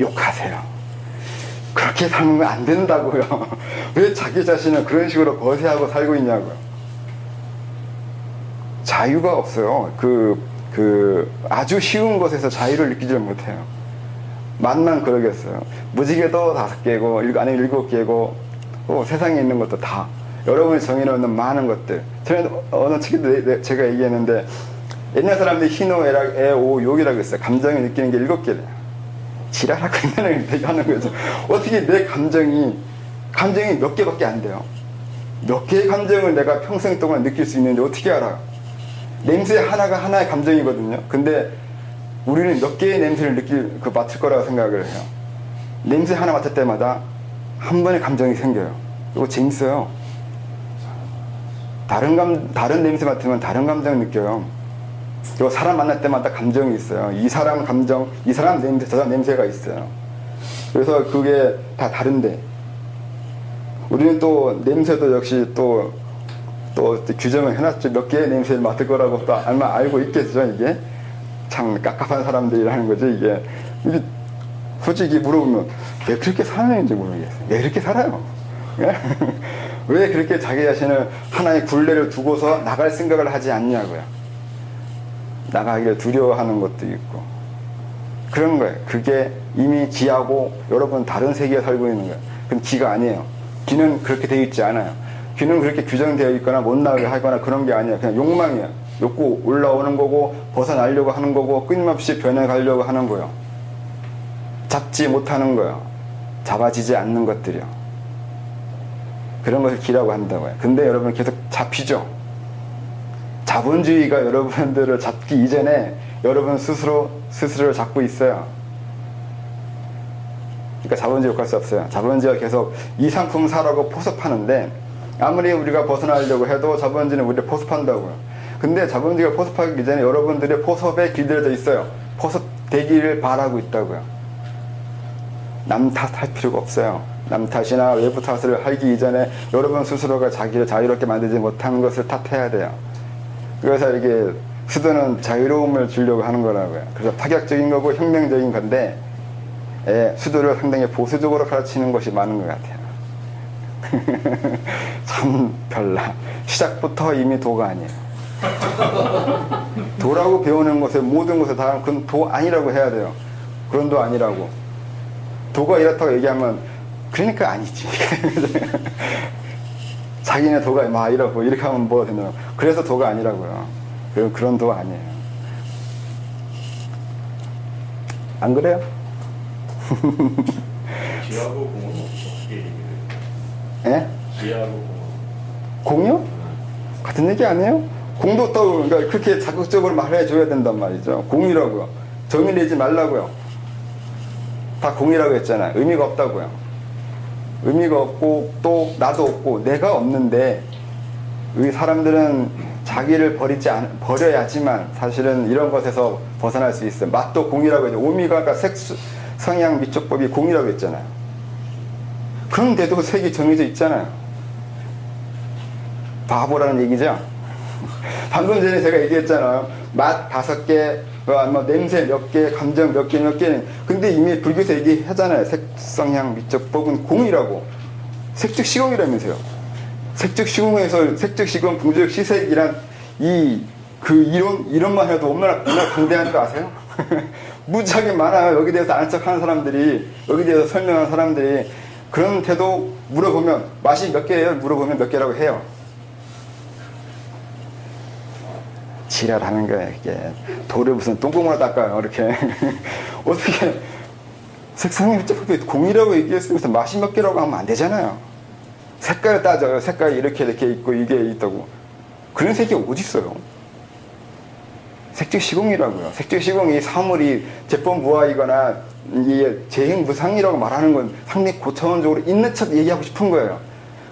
[SPEAKER 1] 욕하세요. 그렇게 살면 안 된다고요. 왜 자기 자신을 그런 식으로 거세하고 살고 있냐고요. 자유가 없어요. 아주 쉬운 것에서 자유를 느끼질 못해요. 맛만 그러겠어요. 무지개도 5개고, 아니면 7개고, 세상에 있는 것도 다. 여러분이 정해놓는 많은 것들. 저는 어느 책에도 제가 얘기했는데, 옛날 사람들이 희노, 애락, 애, 오, 욕이라고 했어요. 감정이 느끼는 게 7개래요. 지랄하고 있는 하는 거죠. 어떻게 내 감정이 몇 개밖에 안 돼요. 몇 개의 감정을 내가 평생 동안 느낄 수 있는데 어떻게 알아요? 냄새 하나가 하나의 감정이거든요. 근데 우리는 몇 개의 냄새를 맡을 거라고 생각을 해요. 냄새 하나 맡을 때마다 한 번의 감정이 생겨요. 이거 재밌어요. 다른 냄새 맡으면 다른 감정을 느껴요. 그리고 사람 만날 때마다 감정이 있어요. 이 사람 감정, 이 사람 냄새, 저 사람 냄새가 있어요. 그래서 그게 다 다른데, 우리는 또 냄새도 역시 또 규정을 해놨죠. 몇 개의 냄새를 맡을 거라고 또 아마 알고 있겠죠. 이게 참 깝깝한 사람들이라는 거죠. 이게 솔직히 물어보면 왜 그렇게 사는지 모르겠어요. 왜 그렇게 살아요? 왜 그렇게 자기 자신을 하나의 굴레를 두고서 나갈 생각을 하지 않냐고요. 나가기를 두려워하는 것도 있고 그런 거예요. 그게 이미 기하고 여러분 다른 세계에 살고 있는 거예요. 그건 기가 아니에요. 기는 그렇게 되어 있지 않아요. 기는 그렇게 규정되어 있거나 못 나가게 하거나 그런 게 아니에요. 그냥 욕망이에요. 욕구 올라오는 거고 벗어나려고 하는 거고 끊임없이 변해가려고 하는 거예요. 잡지 못하는 거예요. 잡아지지 않는 것들이요. 그런 것을 기라고 한다고요. 근데 여러분 계속 잡히죠. 자본주의가 여러분들을 잡기 이전에 여러분 스스로를 잡고 있어요. 그러니까 자본주의 욕할 수 없어요. 자본주의가 계속 이 상품 사라고 포섭하는데 아무리 우리가 벗어나려고 해도 자본주의는 우리를 포섭한다고요. 근데 자본주의가 포섭하기 이전에 여러분들의 포섭에 길들여져 있어요. 포섭되기를 바라고 있다고요. 남 탓할 필요가 없어요. 남 탓이나 외부 탓을 하기 이전에 여러분 스스로가 자기를 자유롭게 만들지 못한 것을 탓해야 돼요. 그래서 이렇게 수도는 자유로움을 주려고 하는 거라고요. 그래서 파격적인 거고 혁명적인 건데 수도를 상당히 보수적으로 가르치는 것이 많은 것 같아요. 참 별나. 시작부터 이미 도가 아니에요. 도라고 배우는 것에 모든 것에 다 그건 도 아니라고 해야 돼요. 그런 도 아니라고. 도가 이렇다고 얘기하면 그러니까 아니지. 자기네 도가 막 이러고 이렇게 하면 뭐가 되나. 그래서 도가 아니라고요. 그런 도가 아니에요. 안 그래요?
[SPEAKER 2] 기하고 공은 어떻게 얘기해요?
[SPEAKER 1] 예?
[SPEAKER 2] 기하고
[SPEAKER 1] 공요? 같은 얘기 아니에요? 공도 또 그러니까 그렇게 자극적으로 말해줘야 된단 말이죠. 공이라고요. 정의 내지 말라고요. 다 공이라고 했잖아요. 의미가 없다고요. 의미가 없고 또 나도 없고 내가 없는데 우리 사람들은 자기를 버려야지만 사실은 이런 것에서 벗어날 수 있어요. 맛도 공이라고 했죠. 오미가 아까 성향 미촉법이 공이라고 했잖아요. 그런데도 색이 정해져 있잖아요. 바보라는 얘기죠. 방금 전에 제가 얘기했잖아요. 맛 5개, 뭐 냄새 몇 개, 감정 몇 개. 근데 이미 불교에서 얘기하잖아요. 색성향 미촉법은 공이라고. 색즉 시공이라면서요. 색즉 시공에서 색즉 시공, 풍적 시색이란 이론만 해도 얼마나 강대한 거 아세요? 무지하게 많아요. 여기 대해서 아는 척하는 사람들이, 여기 대해서 설명하는 사람들이. 그런데도 물어보면 맛이 몇 개예요? 물어보면 몇 개라고 해요. 지랄하는 거예요. 이게 돌을 무슨 똥구멍으로 닦아요. 이렇게 어떻게 색상이 공이라고 얘기했으면서 맛이 몇 개라고 하면 안 되잖아요. 색깔을 따져요. 색깔이 이렇게 있고 이게 있다고. 그런 색이 어디 있어요? 색즉 시공이라고요. 색즉 시공이 사물이 제법 무아이거나 이게 재행무상이라고 말하는 건 상당히 고차원적으로 있는 척 얘기하고 싶은 거예요.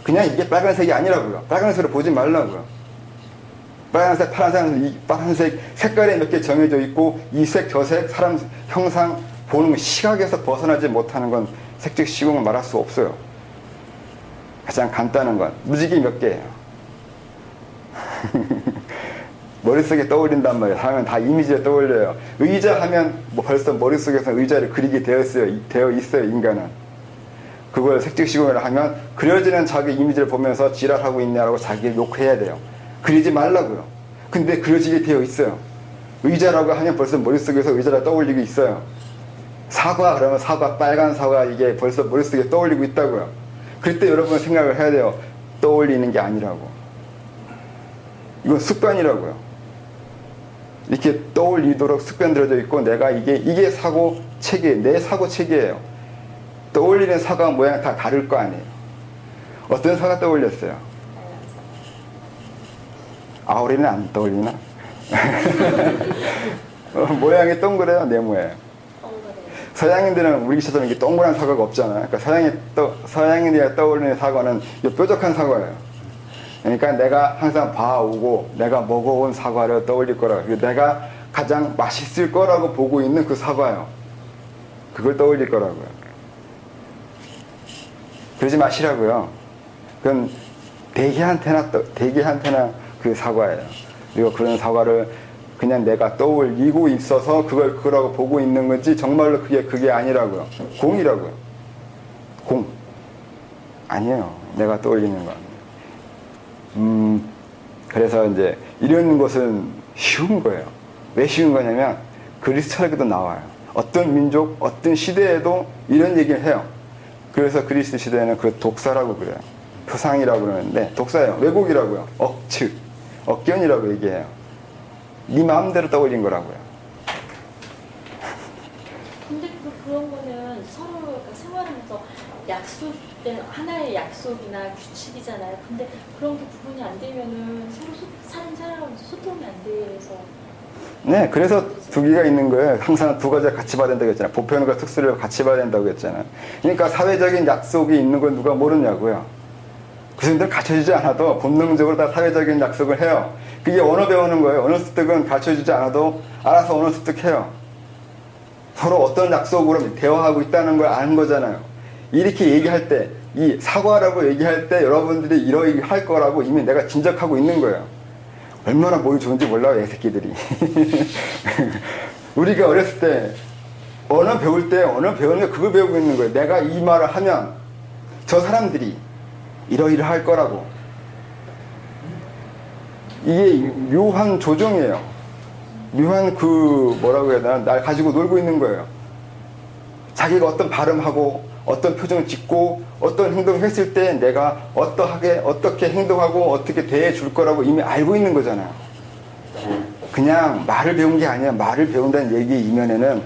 [SPEAKER 1] 그냥 이게 빨간색이 아니라고요. 빨간색으로 보지 말라고요. 빨간색, 파란색, 파란색 색깔이 몇 개 정해져 있고 이 색, 저 색, 사람 형상 보는 시각에서 벗어나지 못하는 건 색즉 시공을 말할 수 없어요. 가장 간단한 건 무지개 몇 개예요. 머릿속에 떠올린단 말이에요. 사람은 다 이미지에 떠올려요. 의자 하면 뭐 벌써 머릿속에서 의자를 그리게 되어 있어요, 인간은. 그걸 색즉 시공을 하면 그려지는 자기 이미지를 보면서 지랄하고 있냐라고 자기를 욕해야 돼요. 그리지 말라고요. 근데 그려지게 되어 있어요. 의자라고 하면 벌써 머릿속에서 의자를 떠올리고 있어요. 사과 그러면 사과, 빨간 사과 이게 벌써 머릿속에 떠올리고 있다고요. 그때 여러분 생각을 해야 돼요. 떠올리는 게 아니라고. 이건 습관이라고요. 이렇게 떠올리도록 습관들어져 있고 내가 이게 사고 체계, 내 사고 체계예요. 떠올리는 사과 모양 다 다를 거 아니에요. 어떤 사과 떠올렸어요? 아우리는 안 떠올리나? 모양이 동그래요, 네모예요. 서양인들은 우리처럼 이렇게 동그란 사과가 없잖아요. 그러니까 서양인들이 떠올리는 사과는 이 뾰족한 사과예요. 그러니까 내가 항상 봐오고 내가 먹어온 사과를 떠올릴 거라고. 내가 가장 맛있을 거라고 보고 있는 그 사과요. 그걸 떠올릴 거라고요. 그러지 마시라고요. 그건 대개한테나 그 사과예요. 그리고 그런 사과를 그냥 내가 떠올리고 있어서 그거라고 보고 있는 건지 정말로 그게 아니라고요. 공이라고요. 공. 아니에요. 내가 떠올리는 건. 그래서 이제 이런 것은 쉬운 거예요. 왜 쉬운 거냐면 그리스 철학에도 나와요. 어떤 민족, 어떤 시대에도 이런 얘기를 해요. 그래서 그리스 시대에는 그 독사라고 그래요. 표상이라고 그러는데 독사예요. 왜곡이라고요. 억견이라고 얘기해요. 네 마음대로 떠올린 거라고요.
[SPEAKER 5] 근데 그런 거는 서로 그러니까 생활하면서 약속된 하나의 약속이나 규칙이잖아요. 근데 그런 게 구분이 안 되면은 서로 살아가면서 소통이 안 돼서.
[SPEAKER 1] 네, 그래서 두 개가 있는 거예요. 항상 두 가지가 같이 봐야 된다고 했잖아요. 보편과 특수를 같이 봐야 된다고 했잖아요. 그러니까 사회적인 약속이 있는 건 누가 모르냐고요. 그 사람들은 갖춰지지 않아도 본능적으로 다 사회적인 약속을 해요. 그게 언어 배우는 거예요. 언어 습득은 갖춰지지 않아도 알아서 언어 습득해요. 서로 어떤 약속으로 대화하고 있다는 걸 아는 거잖아요. 이렇게 얘기할 때, 이 사과라고 얘기할 때 여러분들이 이러이 할 거라고 이미 내가 짐작하고 있는 거예요. 얼마나 몸이 좋은지 몰라요, 이 새끼들이. 우리가 어렸을 때 언어 배울 때 언어 배우는 게 그거 배우고 있는 거예요. 내가 이 말을 하면 저 사람들이 이러이러할 거라고. 이게 묘한 조정이에요. 묘한 뭐라고 해야 되나, 날 가지고 놀고 있는 거예요. 자기가 어떤 발음하고 어떤 표정을 짓고 어떤 행동을 했을 때 내가 어떻게 행동하고 어떻게 대해줄 거라고 이미 알고 있는 거잖아요. 그냥 말을 배운 게 아니라 말을 배운다는 얘기 이면에는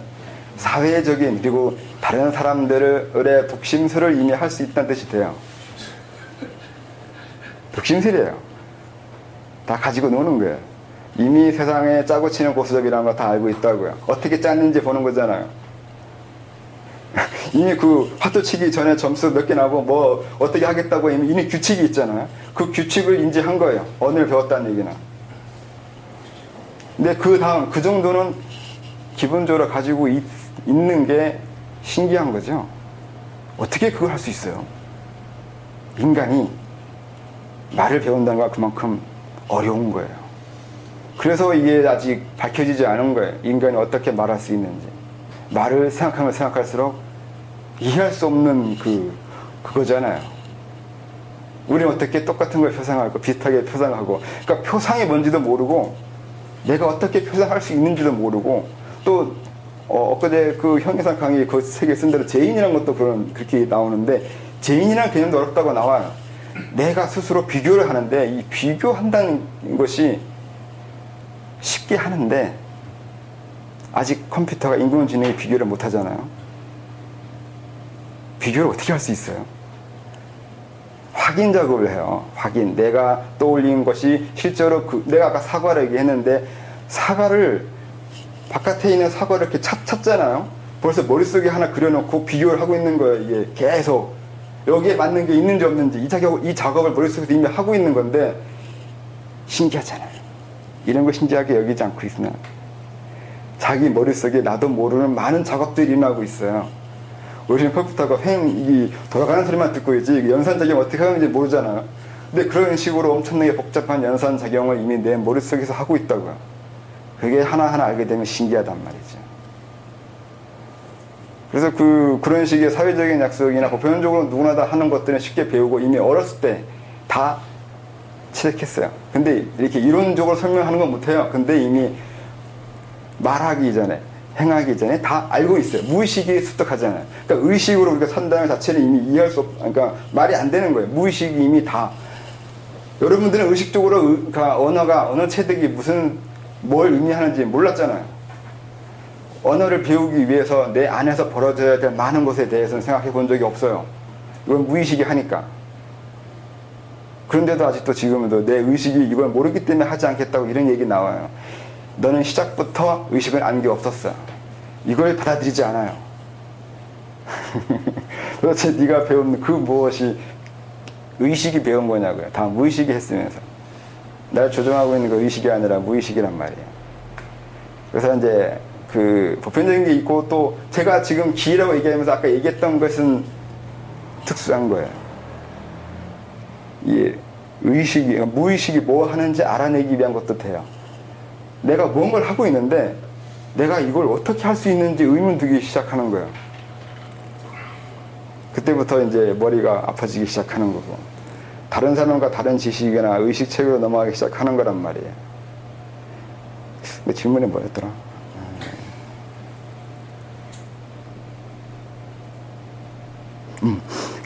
[SPEAKER 1] 사회적인 그리고 다른 사람들의 독심술을 이미 할 수 있다는 뜻이 돼요. 독심술이에요. 다 가지고 노는 거예요. 이미 세상에 짜고 치는 고수접이라는 거 다 알고 있다고요. 어떻게 짰는지 보는 거잖아요. 이미 그 화투 치기 전에 점수 몇 개 나고 뭐 어떻게 하겠다고 이미 규칙이 있잖아요. 그 규칙을 인지한 거예요. 언어를 배웠다는 얘기는. 근데 그 다음 그 정도는 기본적으로 가지고 있는 게 신기한 거죠. 어떻게 그걸 할 수 있어요? 인간이 말을 배운다는 건 그만큼 어려운 거예요. 그래서 이게 아직 밝혀지지 않은 거예요. 인간이 어떻게 말할 수 있는지. 말을 생각하면 생각할수록 이해할 수 없는 그거잖아요. 우리는 어떻게 똑같은 걸 표상하고 비슷하게 표상하고, 그러니까 표상이 뭔지도 모르고 내가 어떻게 표상할 수 있는지도 모르고 또 엊그제 그 형해상 강의 그 책에 쓴 대로 죄인이라는 것도 그렇게 나오는데 죄인이라는 개념도 어렵다고 나와요. 내가 스스로 비교를 하는데 이 비교한다는 것이 쉽게 하는데 아직 컴퓨터가 인공지능이 비교를 못 하잖아요. 비교를 어떻게 할 수 있어요? 확인 작업을 해요. 확인. 내가 떠올린 것이 실제로 내가 아까 사과를 얘기했는데 사과를 바깥에 있는 사과를 이렇게 찾잖아요. 벌써 머릿속에 하나 그려놓고 비교를 하고 있는 거예요. 이게 계속 여기에 맞는 게 있는지 없는지 이 작업을 머릿속에서 이미 하고 있는 건데 신기하잖아요. 이런 거 신기하게 여기지 않고 있으나 자기 머릿속에 나도 모르는 많은 작업들이 일어나고 있어요. 우리는 컴퓨터가 이 돌아가는 소리만 듣고 있지 연산작용 어떻게 하는지 모르잖아요. 근데 그런 식으로 엄청나게 복잡한 연산작용을 이미 내 머릿속에서 하고 있다고요. 그게 하나하나 알게 되면 신기하단 말이죠. 그래서 그런 식의 사회적인 약속이나 보편적으로 누구나 다 하는 것들은 쉽게 배우고 이미 어렸을 때 다 체득했어요. 근데 이렇게 이론적으로 설명하는 건 못해요. 근데 이미 말하기 전에 행하기 전에 다 알고 있어요. 무의식이 습득하잖아요. 그러니까 의식으로 우리가 산다는 자체를 이미 이해할 수 그러니까 말이 안 되는 거예요. 무의식이 이미 다. 여러분들은 의식적으로 언어 체득이 뭘 의미하는지 몰랐잖아요. 언어를 배우기 위해서 내 안에서 벌어져야 될 많은 것에 대해서는 생각해 본 적이 없어요. 이건 무의식이 하니까. 그런데도 아직도 지금도 내 의식이 이걸 모르기 때문에 하지 않겠다고 이런 얘기 나와요. 너는 시작부터 의식은 안 게 없었어. 이걸 받아들이지 않아요. 도대체 네가 배운 그 무엇이 의식이 배운 거냐고요. 다 무의식이 했으면서. 날 조종하고 있는 거 의식이 아니라 무의식이란 말이에요. 그래서 이제 보편적인 게 있고 또 제가 지금 기라고 얘기하면서 아까 얘기했던 것은 특수한 거예요. 이 무의식이 뭐 하는지 알아내기 위한 것도 돼요. 내가 뭔가를 하고 있는데 내가 이걸 어떻게 할 수 있는지 의문 두기 시작하는 거예요. 그때부터 이제 머리가 아파지기 시작하는 거고 다른 사람과 다른 지식이나 의식체계로 넘어가기 시작하는 거란 말이에요. 질문이 뭐였더라?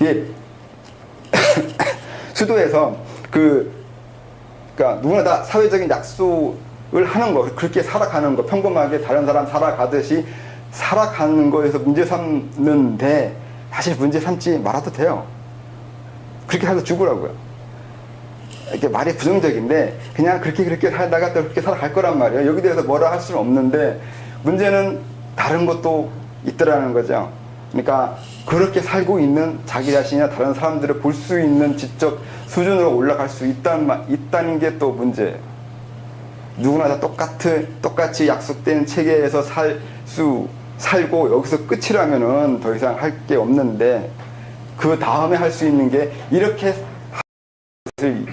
[SPEAKER 1] 이게 수도에서 그러니까 누구나 다 사회적인 약속을 하는 거, 그렇게 살아가는 거, 평범하게 다른 사람 살아가듯이 살아가는 거에서 문제 삼는데 사실 문제 삼지 말아도 돼요. 그렇게 살다 죽으라고요. 이렇게 말이 부정적인데 그냥 그렇게 살다가 또 그렇게 살아갈 거란 말이에요. 여기 대해서 뭐라 할 수는 없는데 문제는 다른 것도 있더라는 거죠. 그러니까 그렇게 살고 있는 자기 자신이나 다른 사람들을 볼 수 있는 지적 수준으로 올라갈 수 있다는 게 또 문제예요. 누구나 다 똑같이 약속된 체계에서 살고 여기서 끝이라면은 더 이상 할 게 없는데 그 다음에 할 수 있는 게 이렇게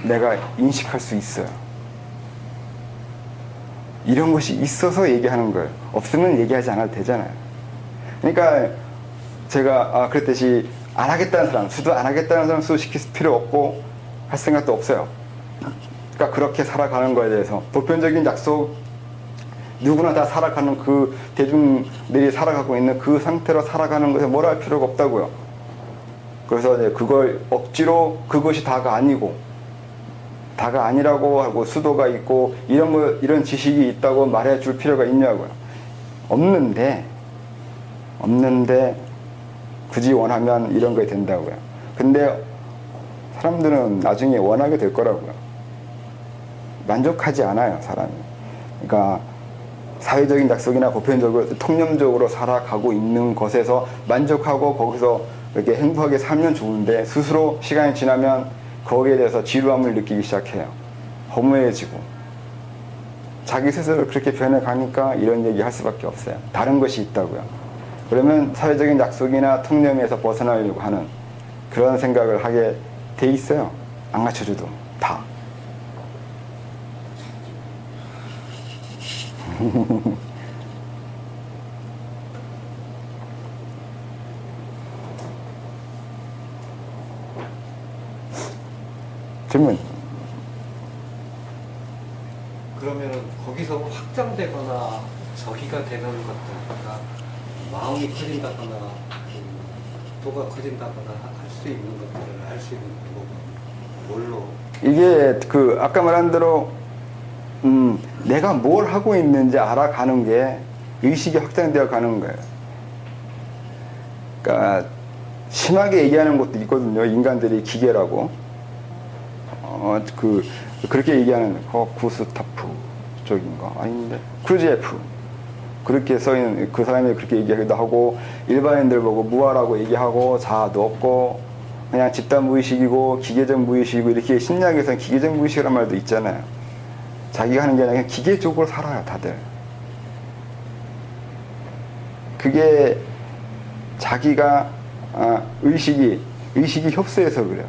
[SPEAKER 1] 내가 인식할 수 있어요. 이런 것이 있어서 얘기하는 거예요. 없으면 얘기하지 않아도 되잖아요. 그러니까 제가 그랬듯이 안 하겠다는 사람, 수도 안 하겠다는 사람 수시킬 필요 없고 할 생각도 없어요. 그러니까 그렇게 살아가는 거에 대해서 보편적인 약속, 누구나 다 살아가는 그 대중들이 살아가고 있는 그 상태로 살아가는 것에 뭐라 할 필요가 없다고요. 그래서 이제 그걸 억지로 그것이 다가 아니라고 하고 수도가 있고 이런 지식이 있다고 말해줄 필요가 있냐고요. 없는데 굳이 원하면 이런 게 된다고요. 근데 사람들은 나중에 원하게 될 거라고요. 만족하지 않아요, 사람이. 그러니까 사회적인 약속이나 보편적으로 통념적으로 살아가고 있는 것에서 만족하고 거기서 이렇게 행복하게 살면 좋은데 스스로 시간이 지나면 거기에 대해서 지루함을 느끼기 시작해요. 허무해지고 자기 스스로 그렇게 변해가니까 이런 얘기 할 수밖에 없어요. 다른 것이 있다고요. 그러면 사회적인 약속이나 통념에서 벗어나려고 하는 그런 생각을 하게 돼 있어요. 안 갖춰줘도 다. 질문.
[SPEAKER 4] 그러면은 거기서 확장되거나 저기가 되는 것들, 그러니까 마음이 커진다거나 도가 커진다거나 할 수 있는 것들을 할 수 있는 방법은 뭘로?
[SPEAKER 1] 이게 그 아까 말한 대로 내가 뭘 하고 있는지 알아가는 게 의식이 확장되어 가는 거예요. 그러니까 심하게 얘기하는 것도 있거든요. 인간들이 기계라고. 그렇게 얘기하는 구스타프 쪽인가 아닌데 크루제프 그렇게 써있는 그 사람이 그렇게 얘기하기도 하고 일반인들 보고 무아라고 얘기하고 자아도 없고 그냥 집단 무의식이고 기계적 무의식이고 이렇게 심리학에서는 기계적 무의식이라는 말도 있잖아요. 자기가 하는 게 아니라 그냥 기계적으로 살아요 다들. 그게 자기가 의식이 협소해서 그래요.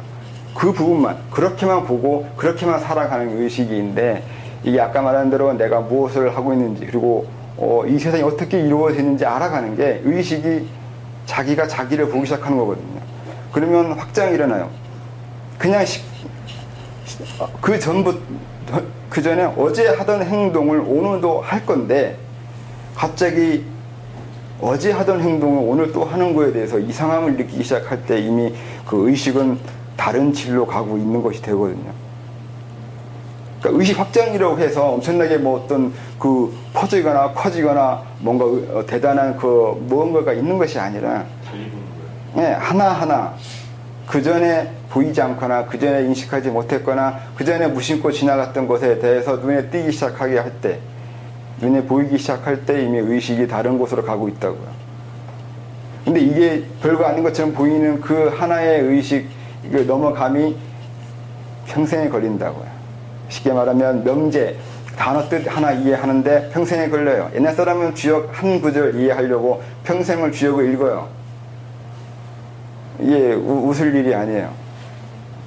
[SPEAKER 1] 그 부분만 그렇게만 보고 그렇게만 살아가는 의식인데 이게 아까 말한 대로 내가 무엇을 하고 있는지 그리고 이 세상이 어떻게 이루어지는지 알아가는 게 의식이 자기가 자기를 보기 시작하는 거거든요. 그러면 확장이 일어나요. 그냥 그 전에 어제 하던 행동을 오늘도 할 건데 갑자기 어제 하던 행동을 오늘 또 하는 거에 대해서 이상함을 느끼기 시작할 때 이미 그 의식은 다른 길로 가고 있는 것이 되거든요. 그러니까 의식 확장이라고 해서 엄청나게 뭐 어떤 그 퍼지거나 커지거나 뭔가 대단한 그 무언가가 있는 것이 아니라 네, 하나하나 그 전에 보이지 않거나 그 전에 인식하지 못했거나 그 전에 무심코 지나갔던 것에 대해서 눈에 띄기 시작하게 할 때 눈에 보이기 시작할 때 이미 의식이 다른 곳으로 가고 있다고요. 근데 이게 별거 아닌 것처럼 보이는 그 하나의 의식 넘어감이 평생에 걸린다고요. 쉽게 말하면 명제, 단어 뜻 하나 이해하는데 평생에 걸려요. 옛날 사람은 주역 한 구절 이해하려고 평생을 주역을 읽어요. 이게 웃을 일이 아니에요.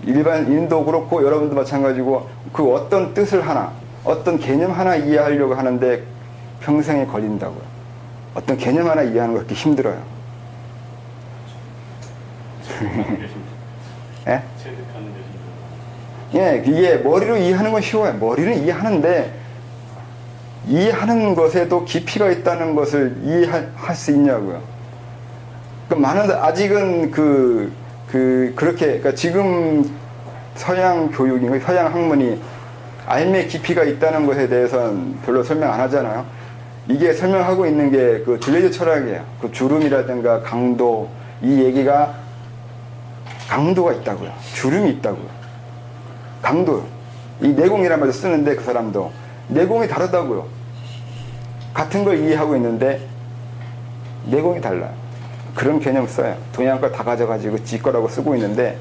[SPEAKER 1] 일반인도 그렇고 여러분도 마찬가지고 그 어떤 뜻을 하나, 어떤 개념 하나 이해하려고 하는데 평생에 걸린다고요. 어떤 개념 하나 이해하는 거 그렇게 힘들어요. 예?
[SPEAKER 2] 체득하는 게
[SPEAKER 1] 예, 이게 머리로 이해하는 건 쉬워요. 머리는 이해하는데 이해하는 것에도 깊이가 있다는 것을 이해할 수 있냐고요. 많은 아직은 그렇게 그러니까 지금 서양 교육인 서양 학문이 알매 깊이가 있다는 것에 대해서는 별로 설명 안 하잖아요. 이게 설명하고 있는 게 그 둘레즈 철학이에요. 그 주름이라든가 강도 이 얘기가 강도가 있다고요. 주름이 있다고요. 강도. 이 내공이라는 말을 쓰는데 그 사람도 내공이 다르다고요. 같은 걸 이해하고 있는데 내공이 달라요. 그런 개념을 써요. 동양 걸 다 가져가지고 지 거라고 쓰고 있는데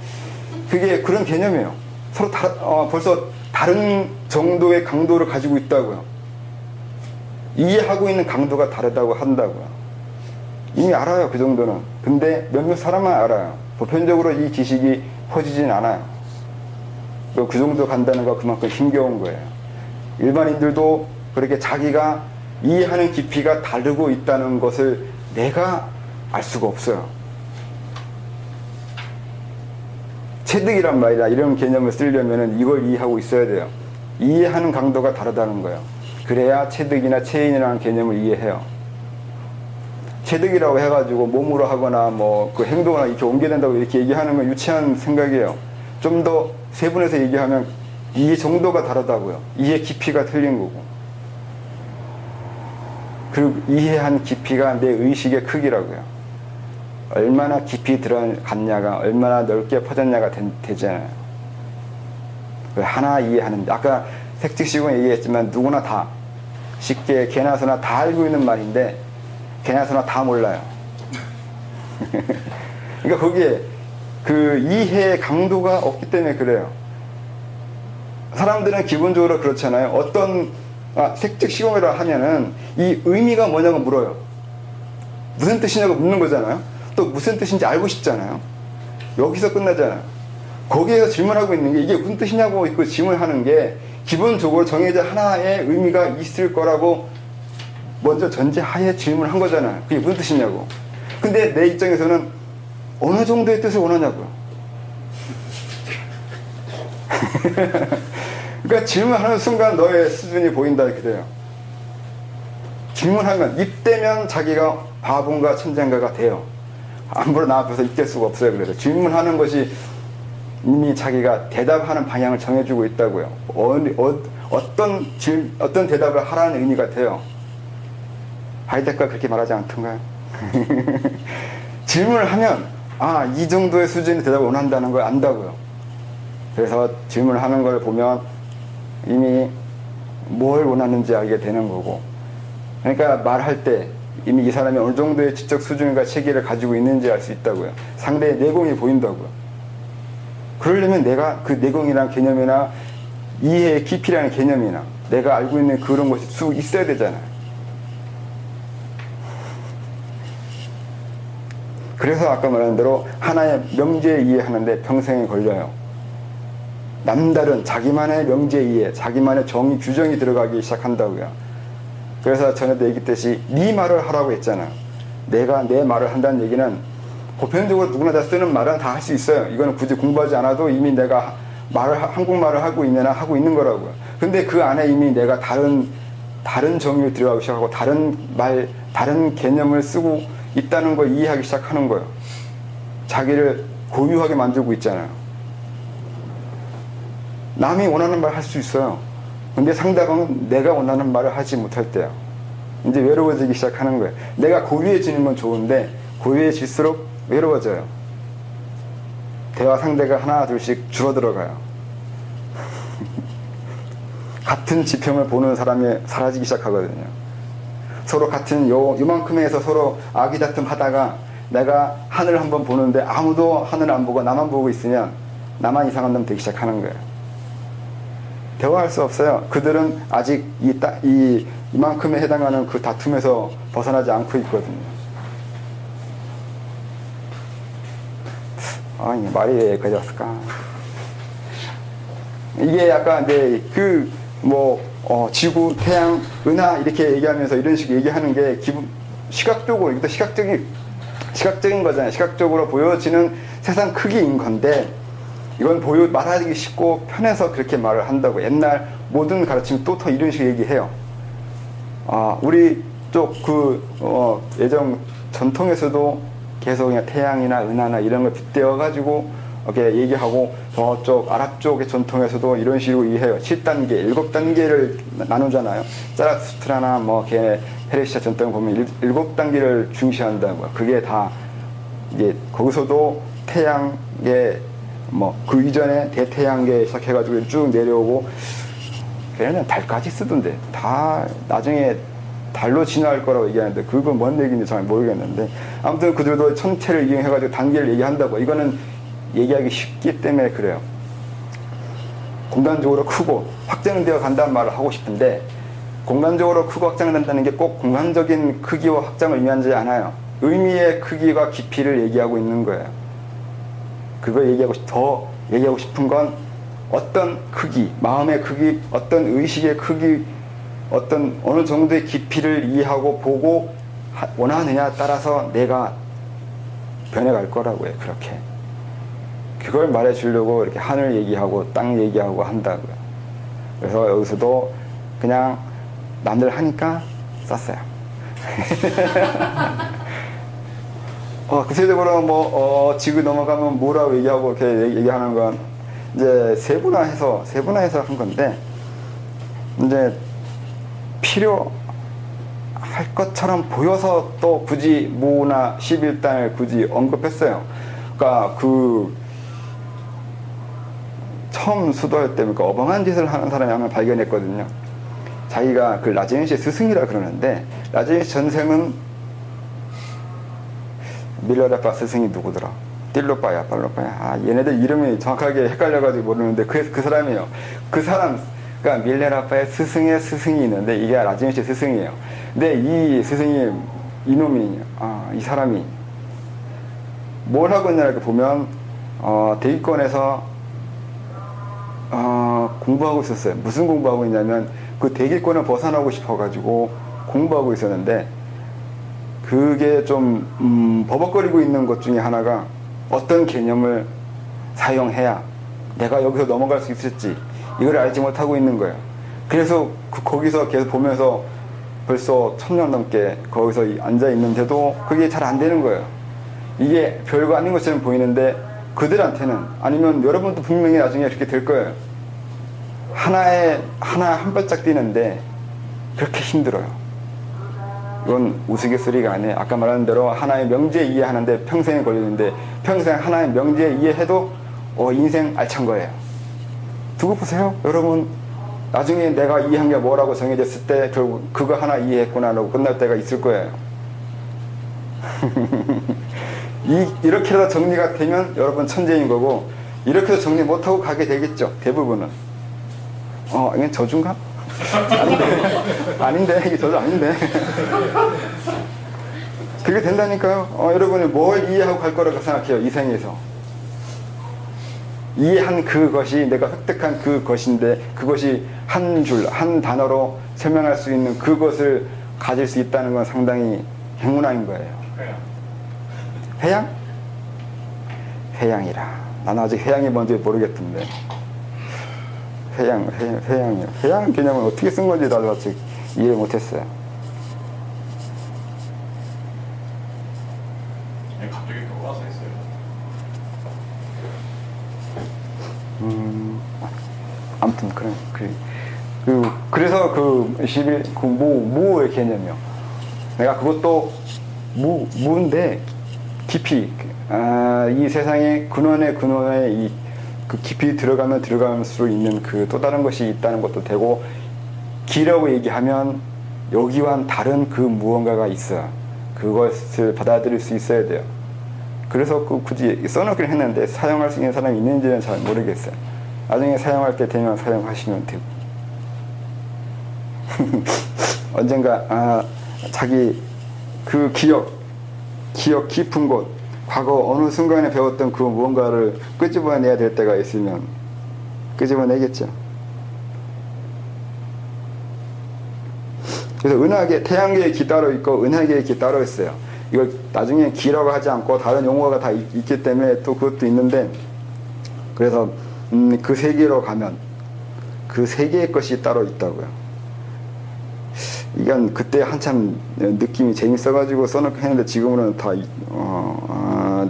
[SPEAKER 1] 그게 그런 개념이에요. 서로 벌써 다른 정도의 강도를 가지고 있다고요. 이해하고 있는 강도가 다르다고 한다고요. 이미 알아요. 그 정도는. 근데 몇몇 사람만 알아요. 보편적으로 이 지식이 퍼지진 않아요. 그 정도 간다는 거 그만큼 힘겨운 거예요. 일반인들도 그렇게 자기가 이해하는 깊이가 다르고 있다는 것을 내가 알 수가 없어요. 체득이란 말이라 이런 개념을 쓰려면 이걸 이해하고 있어야 돼요. 이해하는 강도가 다르다는 거예요. 그래야 체득이나 체인이라는 개념을 이해해요. 체득이라고 해가지고 몸으로 하거나 뭐 그 행동을 이렇게 옮겨야 된다고 이렇게 얘기하는 건 유치한 생각이에요. 좀 더 세분해서 얘기하면 이해 정도가 다르다고요. 이해 깊이가 틀린 거고. 그리고 이해한 깊이가 내 의식의 크기라고요. 얼마나 깊이 들어갔냐가 얼마나 넓게 퍼졌냐가 되잖아요. 하나 이해하는데 아까 색즉시공 얘기했지만 누구나 다 쉽게 개나 소나 다 알고 있는 말인데 개나 소나 다 몰라요. 그러니까 거기에 그 이해의 강도가 없기 때문에 그래요. 사람들은 기본적으로 그렇잖아요. 어떤 색즉시공이라 하면은 이 의미가 뭐냐고 물어요. 무슨 뜻이냐고 묻는 거잖아요. 또 무슨 뜻인지 알고 싶잖아요. 여기서 끝나잖아요. 거기에서 질문하고 있는 게 이게 무슨 뜻이냐고 그 질문하는 게 기본적으로 정해져 하나의 의미가 있을 거라고 먼저 전제하에 질문한 거잖아요. 그게 무슨 뜻이냐고. 근데 내 입장에서는 어느 정도의 뜻을 원하냐고요. 그러니까 질문하는 순간 너의 수준이 보인다 이렇게 돼요. 질문하면 입대면 자기가 바본가 천재인가가 돼요. 아무런 나 앞에서 입댈 수가 없어요. 그래서 질문하는 것이 이미 자기가 대답하는 방향을 정해주고 있다고요. 어떤 대답을 하라는 의미가 돼요. 하이데크가 그렇게 말하지 않던가요? 질문을 하면 이 정도의 수준의 대답을 원한다는 걸 안다고요. 그래서 질문을 하는 걸 보면 이미 뭘 원하는지 알게 되는 거고, 그러니까 말할 때 이미 이 사람이 어느 정도의 지적 수준과 체계를 가지고 있는지 알 수 있다고요. 상대의 내공이 보인다고요. 그러려면 내가 그 내공이란 개념이나 이해의 깊이라는 개념이나 내가 알고 있는 그런 것이 쭉 있어야 되잖아요. 그래서 아까 말한 대로 하나의 명제 이해하는데 평생이 걸려요. 남다른 자기만의 명제 이해, 자기만의 정의 규정이 들어가기 시작한다고요. 그래서 전에도 얘기했듯이 네 말을 하라고 했잖아요. 내가 내 말을 한다는 얘기는 보편적으로 누구나 다 쓰는 말은 다 할 수 있어요. 이거는 굳이 공부하지 않아도 이미 내가 한국말을 하고 있는 거라고요. 근데 그 안에 이미 내가 다른 정의를 들어가기 시작하고 다른 개념을 쓰고 있다는 걸 이해하기 시작하는 거예요. 자기를 고유하게 만들고 있잖아요. 남이 원하는 말 할 수 있어요. 근데 상대방은 내가 원하는 말을 하지 못할 때요. 이제 외로워지기 시작하는 거예요. 내가 고유해지는 건 좋은데 고유해질수록 외로워져요. 대화 상대가 하나 둘씩 줄어들어가요. 같은 지평을 보는 사람이 사라지기 시작하거든요. 서로 같은 요만큼에서 서로 아기다툼 하다가 내가 하늘을 한번 보는데 아무도 하늘을 안 보고 나만 보고 있으면 나만 이상한 놈 되기 시작하는 거예요. 대화할 수 없어요. 그들은 아직 이만큼에 해당하는 그 다툼에서 벗어나지 않고 있거든요. 이 말이 왜 여기까지 왔을까? 이게 약간 지구, 태양, 은하 이렇게 얘기하면서 이런 식으로 얘기하는 게 시각적으로, 이것도 시각적인 거잖아요. 시각적으로 보여지는 세상 크기인 건데 이건 말하기 쉽고 편해서 그렇게 말을 한다고. 옛날 모든 가르침 또 이런 식으로 얘기해요. 우리 쪽 예전 전통에서도 계속 그냥 태양이나 은하나 이런 걸 빗대어가지고 이렇게 얘기하고, 저쪽 아랍 쪽의 전통에서도 이런 식으로 이해해요. 7단계, 7단계를 나누잖아요. 자라투스트라나 페르시아 전통 보면 7단계를 중시한다고요. 그게 다 이제 거기서도 태양계 그 이전에 대태양계 시작해가지고 쭉 내려오고, 걔네는 달까지 쓰던데 다 나중에 달로 진화할 거라고 얘기하는데 그건 뭔 얘기인지 잘 모르겠는데, 아무튼 그들도 천체를 이용해가지고 단계를 얘기한다고. 이거는 얘기하기 쉽기 때문에 그래요. 공간적으로 크고 확장되어 간다는 말을 하고 싶은데, 공간적으로 크고 확장된다는 게 꼭 공간적인 크기와 확장을 의미하지 않아요. 의미의 크기와 깊이를 얘기하고 있는 거예요. 그걸 얘기하고 싶은 건 어떤 크기, 마음의 크기, 어떤 의식의 크기, 어느 정도의 깊이를 이해하고 보고 원하느냐에 따라서 내가 변해갈 거라고요. 그렇게. 그걸 말해 주려고 이렇게 하늘 얘기하고 땅 얘기하고 한다고요. 그래서 여기서도 그냥 남들 하니까 썼어요. 구체적으로 지구 넘어가면 뭐라고 얘기하고 이렇게 얘기하는 건 이제 세분화해서 한 건데, 이제 필요할 것처럼 보여서 또 굳이 모나 11단을 굳이 언급했어요. 그러니까 처음 수도할 때 어벙한 짓을 하는 사람이 한 명 발견했거든요. 자기가 라제니시 스승이라 그러는데, 라제니시 전생은 밀러라파 스승이 누구더라? 딜로빠야, 팔로빠야. 얘네들 이름이 정확하게 헷갈려가지고 모르는데 그 사람이에요. 그 사람, 그러니까 밀레라파의 스승의 스승이 있는데 이게 라제니시 스승이에요. 근데 이 스승이 이놈이 이 사람이 뭘 하고 있냐 이렇게 보면 대기권에서 공부하고 있었어요. 무슨 공부하고 있냐면 그 대기권을 벗어나고 싶어가지고 공부하고 있었는데, 그게 좀 버벅거리고 있는 것 중에 하나가 어떤 개념을 사용해야 내가 여기서 넘어갈 수 있을지 이걸 알지 못하고 있는 거예요. 그래서 거기서 계속 보면서 벌써 1000년 넘게 거기서 앉아 있는데도 그게 잘 안 되는 거예요. 이게 별거 아닌 것처럼 보이는데 그들한테는, 아니면 여러분도 분명히 나중에 그렇게 될 거예요. 하나 한 발짝 뛰는데 그렇게 힘들어요. 이건 우스갯소리가 아니에요. 아까 말한 대로 하나의 명제 이해하는데 평생이 걸리는데, 평생 하나의 명제 이해해도 인생 알찬 거예요. 두고 보세요. 여러분, 나중에 내가 이해한 게 뭐라고 정해졌을 때 결국 그거 하나 이해했구나 라고 끝날 때가 있을 거예요. 이렇게라도 정리가 되면 여러분 천재인 거고, 이렇게도 정리 못하고 가게 되겠죠. 대부분은. 이건 저주인가? 아닌데, 이게 저주 아닌데. 그게 된다니까요. 여러분이 뭘 이해하고 갈 거라고 생각해요, 이 생에서. 이해한 그것이 내가 획득한 그것인데, 그것이 한 줄, 한 단어로 설명할 수 있는 그것을 가질 수 있다는 건 상당히 행운아인 거예요. 회양? 회양이라. 나는 아직 회양이 뭔지 모르겠던데. 회양이요. 회양 개념은 어떻게 쓴 건지 나도 아직 이해 못했어요.
[SPEAKER 2] 갑자기 떠올라서 했어요.
[SPEAKER 1] 아무튼 그래서 무의 개념이요. 내가 그것도 무인데 깊이 이 세상의 근원의 그 깊이 들어갈수록 있는 그 또 다른 것이 있다는 것도 되고, 기라고 얘기하면 여기와는 다른 그 무언가가 있어요. 그것을 받아들일 수 있어야 돼요. 그래서 굳이 써놓긴 했는데 사용할 수 있는 사람이 있는지는 잘 모르겠어요. 나중에 사용할 때 되면 사용하시면 되고. 언젠가 자기 그 기억 깊은 곳, 과거 어느 순간에 배웠던 그 무언가를 끄집어내야 될 때가 있으면 끄집어내겠죠. 그래서 은하계, 태양계의 기 따로 있고 은하계의 기 따로 있어요. 이걸 나중에 기라고 하지 않고 다른 용어가 다 있기 때문에 또 그것도 있는데, 그래서 그 세계로 가면 그 세계의 것이 따로 있다고요. 이건 그때 한참 느낌이 재밌어가지고 써놓고 했는데, 지금은 다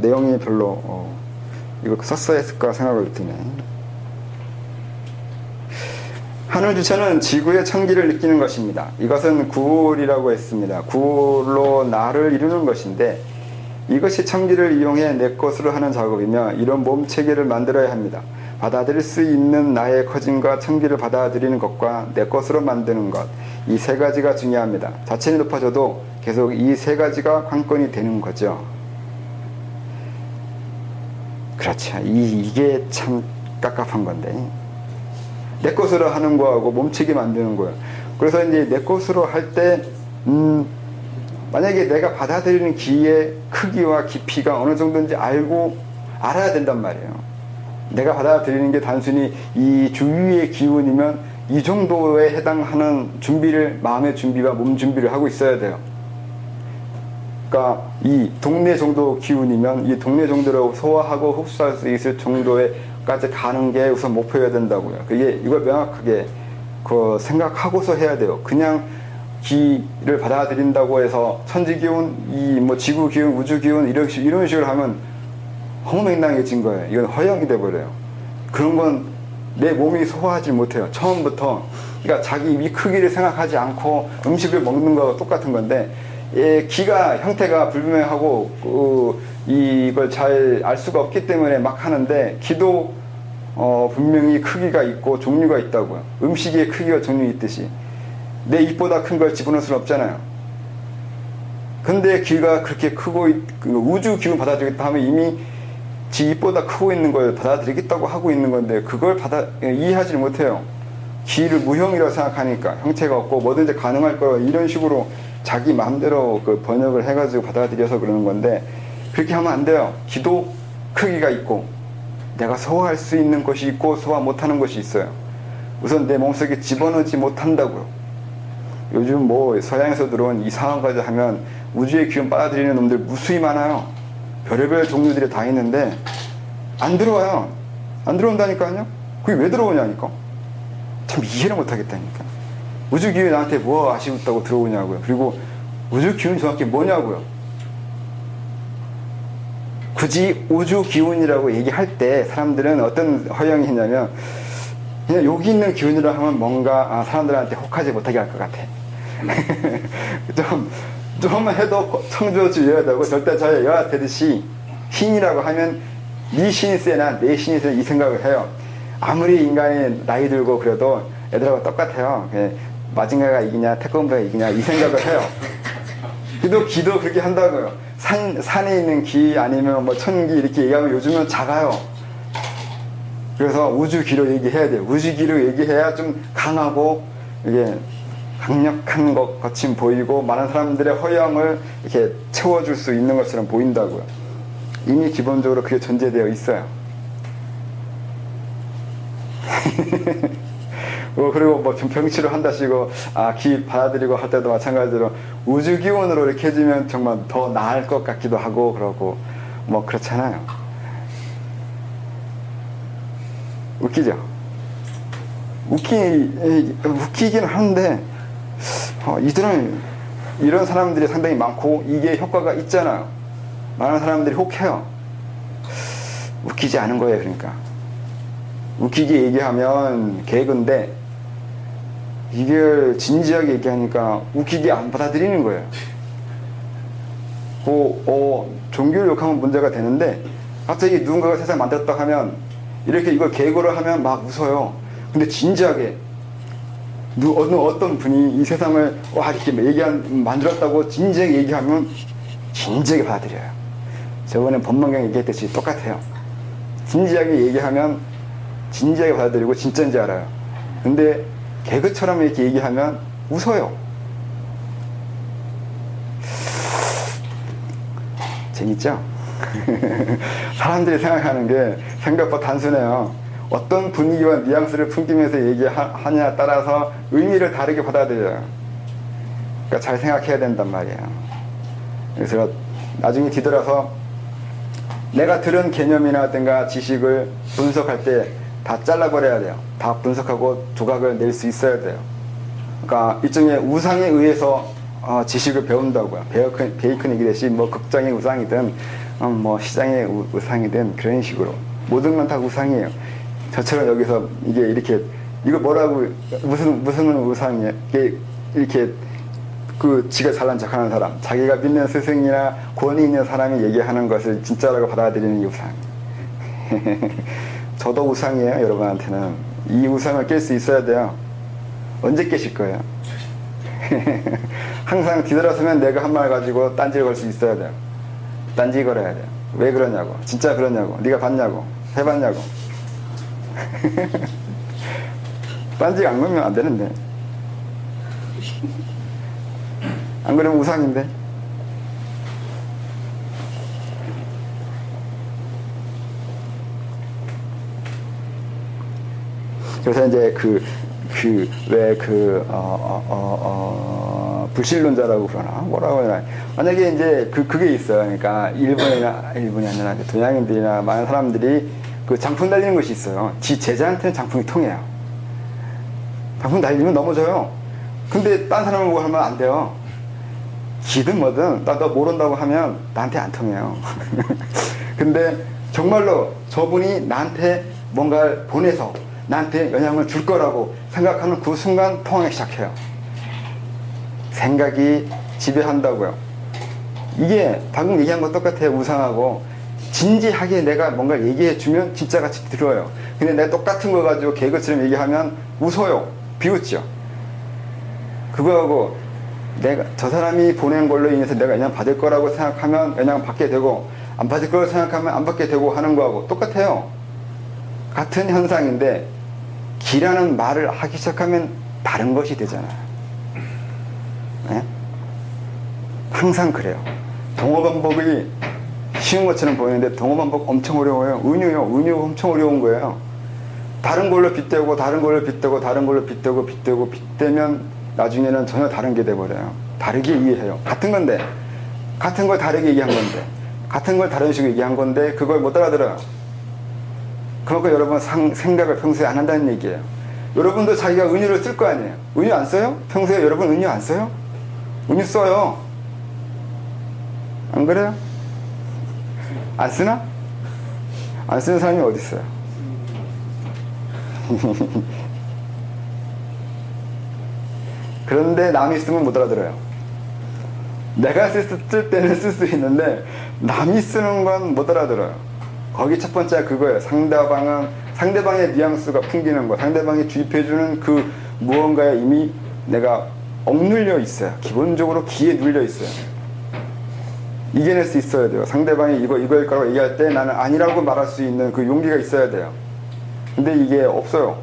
[SPEAKER 1] 내용이 별로 이거 썼어야 했을까 생각을 드네. 하늘주체는 지구의 천기를 느끼는 것입니다. 이것은 구울이라고 했습니다. 구울로 나를 이루는 것인데, 이것이 천기를 이용해 내 것으로 하는 작업이며, 이런 몸체계를 만들어야 합니다. 받아들일 수 있는 나의 커짐과 천기를 받아들이는 것과 내 것으로 만드는 것, 이 세 가지가 중요합니다. 자체는 높아져도 계속 이 세 가지가 관건이 되는 거죠. 그렇죠. 이게 참 깝깝한 건데, 내 것으로 하는 거하고 몸체계 만드는 거예요. 그래서 이제 내 것으로 할 때 만약에 내가 받아들이는 기의 크기와 깊이가 어느 정도인지 알아야 된단 말이에요. 내가 받아들이는 게 단순히 이 주위의 기운이면 이 정도에 해당하는 준비를, 마음의 준비와 몸 준비를 하고 있어야 돼요. 그러니까 이 동네 정도 기운이면 이 동네 정도로 소화하고 흡수할 수 있을 정도에까지 가는 게 우선 목표여야 된다고요. 이걸 명확하게 생각하고서 해야 돼요. 그냥 기를 받아들인다고 해서 천지 기운, 지구 기운, 우주 기운 이런 식으로 하면 허무맹랑해진 거예요. 이건 허영이 돼버려요. 그런 건 내 몸이 소화하지 못해요. 처음부터. 그러니까 자기 위 크기를 생각하지 않고 음식을 먹는 거와 똑같은 건데, 기가 형태가 불분명하고 이걸 잘 알 수가 없기 때문에 막 하는데, 기도 분명히 크기가 있고 종류가 있다고요. 음식의 크기와 종류 있듯이 내 입보다 큰 걸 집어넣을 수는 없잖아요. 근데 기가 그렇게 크고 우주 기운 받아들이겠다 하면 이미 지 입보다 크고 있는 걸 받아들이겠다고 하고 있는 건데, 그걸 이해하지 못해요. 기를 무형이라고 생각하니까 형체가 없고 뭐든지 가능할 거라 이런 식으로 자기 마음대로 번역을 해가지고 받아들여서 그러는 건데, 그렇게 하면 안 돼요. 기도 크기가 있고 내가 소화할 수 있는 것이 있고 소화 못하는 것이 있어요. 우선 내 몸속에 집어넣지 못한다고요. 요즘 서양에서 들어온 이상한 거지 하면 우주의 기운 빨아들이는 놈들 무수히 많아요. 별의별 종류들이 다 있는데 안 들어와요. 안 들어온다니까요. 그게 왜 들어오냐니까. 참 이해를 못하겠다니까. 우주기운이 나한테 뭐 아쉽다고 들어오냐고요. 그리고 우주기운이 정확히 뭐냐고요. 굳이 우주기운이라고 얘기할 때 사람들은 어떤 허영이 있냐면 그냥 여기 있는 기운이라 하면 뭔가 사람들한테 혹하지 못하게 할 것 같아. 좀만 해도 청조주여야 되고 절대 저여야 되듯이 신이라고 하면 네 신이 세나 내 신이 세나 이 생각을 해요. 아무리 인간이 나이 들고 그래도 애들하고 똑같아요. 마징가가 이기냐 태권브가 이기냐 이 생각을 해요. 기도 그렇게 한다고요. 산에 있는 기 아니면 뭐 천기 이렇게 얘기하면 요즘은 작아요. 그래서 우주기로 얘기해야 돼요. 우주기로 얘기해야 좀 강하고 이게 강력한 것 같이 보이고 많은 사람들의 허영을 이렇게 채워줄 수 있는 것처럼 보인다고요. 이미 기본적으로 그게 존재되어 있어요. 그리고 뭐 병치료 한다시고 기 받아들이고 할 때도 마찬가지로 우주기운으로 이렇게 해주면 정말 더 나을 것 같기도 하고 그러고 뭐 그렇잖아요. 웃기죠? 웃기긴 하는데 이들은 이런 사람들이 상당히 많고 이게 효과가 있잖아요. 많은 사람들이 혹해요. 웃기지 않은 거예요. 그러니까 웃기게 얘기하면 개그인데 이게 진지하게 얘기하니까 웃기게 안 받아들이는 거예요. 종교를 욕하면 문제가 되는데 갑자기 누군가가 세상 만들었다 하면 이렇게 이걸 개그로 하면 막 웃어요. 근데 진지하게 어떤 분이 이 세상을 이렇게 만들었다고 진지하게 얘기하면 진지하게 받아들여요. 저번에 법문경 얘기했듯이 똑같아요. 진지하게 얘기하면 진지하게 받아들이고 진짜인지 알아요. 근데 개그처럼 이렇게 얘기하면 웃어요. 재밌죠? 사람들이 생각하는 게 생각보다 단순해요. 어떤 분위기와 뉘앙스를 풍기면서 얘기하냐에 따라서 의미를 다르게 받아들여요. 그러니까 잘 생각해야 된단 말이에요. 그래서 나중에 뒤돌아서 내가 들은 개념이라든가 지식을 분석할 때 다 잘라버려야 돼요. 다 분석하고 조각을 낼 수 있어야 돼요. 그러니까 일종의 우상에 의해서 지식을 배운다고요. 베이컨 얘기듯이 뭐 극장의 우상이든 뭐 시장의 우상이든 그런 식으로 모든 건 다 우상이에요. 저처럼 여기서 이게 이거 뭐라고 무슨 우상이에요? 이렇게 지가 잘난 척하는 사람, 자기가 믿는 스승이나 권위 있는 사람이 얘기하는 것을 진짜라고 받아들이는 이 우상. 저도 우상이에요. 여러분한테는 이 우상을 깰 수 있어야 돼요. 언제 깨실 거예요? 항상 뒤돌아서면 내가 한 말 가지고 딴지를 걸 수 있어야 돼요. 딴지 걸어야 돼요. 왜 그러냐고, 진짜 그러냐고, 네가 봤냐고, 해봤냐고. 딴지 안 걸면 안 되는데. 안 그러면 우상인데. 그래서 이제 불신론자라고 그러나 뭐라고 해야 되나. 만약에 이제 그게 있어요. 그러니까 일본이 아니라 동양인들이나 많은 사람들이 장풍 달리는 것이 있어요. 지 제자한테는 장풍이 통해요. 장풍 달리면 넘어져요. 근데 딴 사람을 보고 하면 안 돼요. 지든 뭐든 너 모른다고 하면 나한테 안 통해요. 근데 정말로 저분이 나한테 뭔가를 보내서 나한테 영향을 줄 거라고 생각하는 그 순간 통하기 시작해요. 생각이 지배한다고요. 이게 방금 얘기한 거 똑같아요. 우상하고 진지하게 내가 뭔가 얘기해 주면 진짜같이 들어요. 근데 내가 똑같은 거 가지고 개그처럼 얘기하면 웃어요. 비웃죠. 그거하고 내가 저 사람이 보낸 걸로 인해서 내가 영향 받을 거라고 생각하면 영향 받게 되고 안 받을 거라고 생각하면 안 받게 되고 하는 거하고 똑같아요. 같은 현상인데 기라는 말을 하기 시작하면 다른 것이 되잖아요. 네? 항상 그래요. 동어반복이 쉬운 것처럼 보이는데 동어반복 엄청 어려워요. 은유가 엄청 어려운 거예요. 다른 걸로 빗대고 다른 걸로 빗대고 다른 걸로 빗대고 빗대면 나중에는 전혀 다른 게 돼버려요. 다르게 이해해요. 같은 건데 같은 걸 다르게 얘기한 건데 같은 걸 다른 식으로 얘기한 건데 그걸 못 알아들어요. 그만큼 여러분 생각을 평소에 안 한다는 얘기예요. 여러분도 자기가 은유를 쓸 거 아니에요. 은유 안 써요? 평소에 여러분 은유 안 써요? 은유 써요. 안 그래요? 안 쓰나? 안 쓰는 사람이 어디 있어요? 그런데 남이 쓰면 못 알아들어요. 내가 쓸 때는 쓸 수 있는데 남이 쓰는 건 못 알아들어요. 거기 첫 번째가 그거예요. 상대방의 뉘앙스가 풍기는 거, 상대방이 주입해주는 그 무언가에 이미 내가 억눌려 있어요. 기본적으로 귀에 눌려 있어요. 이겨낼 수 있어야 돼요. 상대방이 이거일 거라고 얘기할 때 나는 아니라고 말할 수 있는 그 용기가 있어야 돼요. 근데 이게 없어요.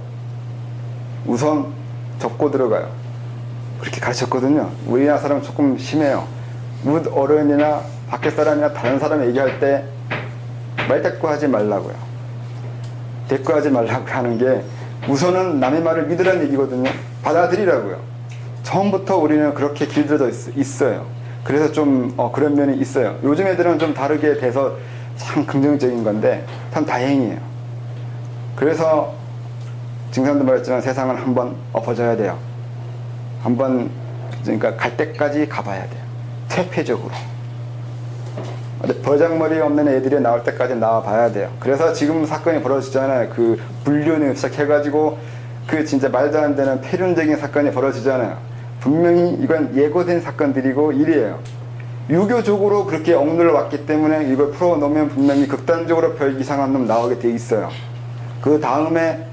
[SPEAKER 1] 우선 접고 들어가요. 그렇게 가르쳤거든요. 우리나라 사람은 조금 심해요. 어른이나 밖에 사람이나 다른 사람 얘기할 때 말 대꾸하지 말라고요. 대꾸하지 말라고 하는 게 우선은 남의 말을 믿으라는 얘기거든요. 받아들이라고요. 처음부터 우리는 그렇게 길들여져 있어요. 그래서 좀 그런 면이 있어요. 요즘 애들은 좀 다르게 돼서 참 긍정적인 건데 참 다행이에요. 그래서 증상도 말했지만 세상은 한번 엎어져야 돼요. 한번 그러니까 갈 때까지 가봐야 돼요. 퇴폐적으로. 버장머리 없는 애들이 나올 때까지 나와봐야 돼요. 그래서 지금 사건이 벌어지잖아요. 그 불륜을 시작해가지고 그 진짜 말도 안 되는 폐륜적인 사건이 벌어지잖아요. 분명히 이건 예고된 사건들이고 일이에요. 유교적으로 그렇게 억눌러 왔기 때문에 이걸 풀어놓으면 분명히 극단적으로 별 이상한 놈 나오게 돼 있어요. 그 다음에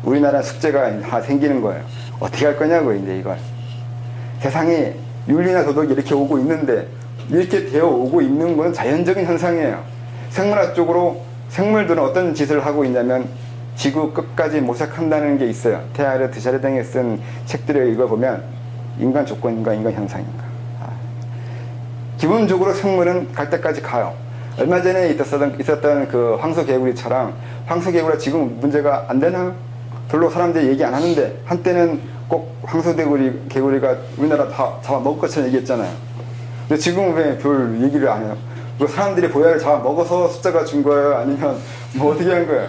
[SPEAKER 1] 우리나라 숙제가 생기는 거예요. 어떻게 할 거냐고 이제 이걸. 세상에 윤리나 도덕이 이렇게 오고 있는데 이렇게 되어 오고 있는 건 자연적인 현상이에요. 생물학적으로 생물들은 어떤 짓을 하고 있냐면 지구 끝까지 모색한다는 게 있어요. 테아르 드샤르댕이 쓴 책들을 읽어보면 인간 조건인가 인간 현상인가. 기본적으로 생물은 갈 때까지 가요. 얼마 전에 있었던 그 황소개구리처럼 황소개구리가 지금 문제가 안 되나? 별로 사람들이 얘기 안 하는데 한때는 꼭 황소개구리가 우리나라 다 잡아먹을 것처럼 얘기했잖아요. 근데 지금은 왜 별 얘기를 안 해요? 사람들이 보약을 잡아먹어서 숫자가 준 거예요? 아니면 뭐 어떻게 한 거예요?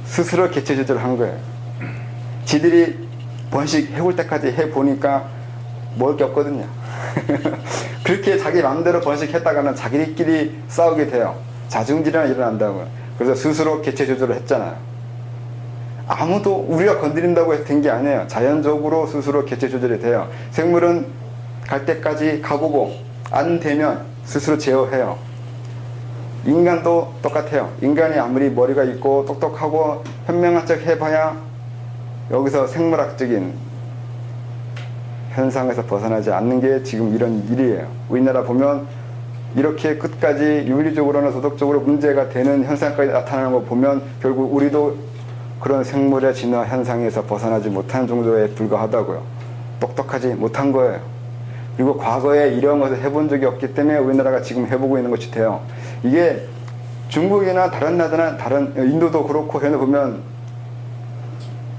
[SPEAKER 1] 스스로 개체 조절한 거예요. 지들이 번식 해볼 때까지 해보니까 먹을 게 없거든요. 그렇게 자기 마음대로 번식했다가는 자기들끼리 싸우게 돼요. 자중질환이 일어난다고요. 그래서 스스로 개체 조절을 했잖아요. 아무도 우리가 건드린다고 해서 된 게 아니에요. 자연적으로 스스로 개체 조절이 돼요. 생물은 갈 때까지 가보고 안 되면 스스로 제어해요. 인간도 똑같아요. 인간이 아무리 머리가 있고 똑똑하고 현명한 척 해봐야 여기서 생물학적인 현상에서 벗어나지 않는 게 지금 이런 일이에요. 우리나라 보면 이렇게 끝까지 윤리적으로나 도덕적으로 문제가 되는 현상까지 나타나는 거 보면 결국 우리도 그런 생물의 진화 현상에서 벗어나지 못한 정도에 불과하다고요. 똑똑하지 못한 거예요. 그리고 과거에 이런 것을 해본 적이 없기 때문에 우리나라가 지금 해보고 있는 것이 돼요. 이게 중국이나 다른 나라나 다른 인도도 그렇고 해보면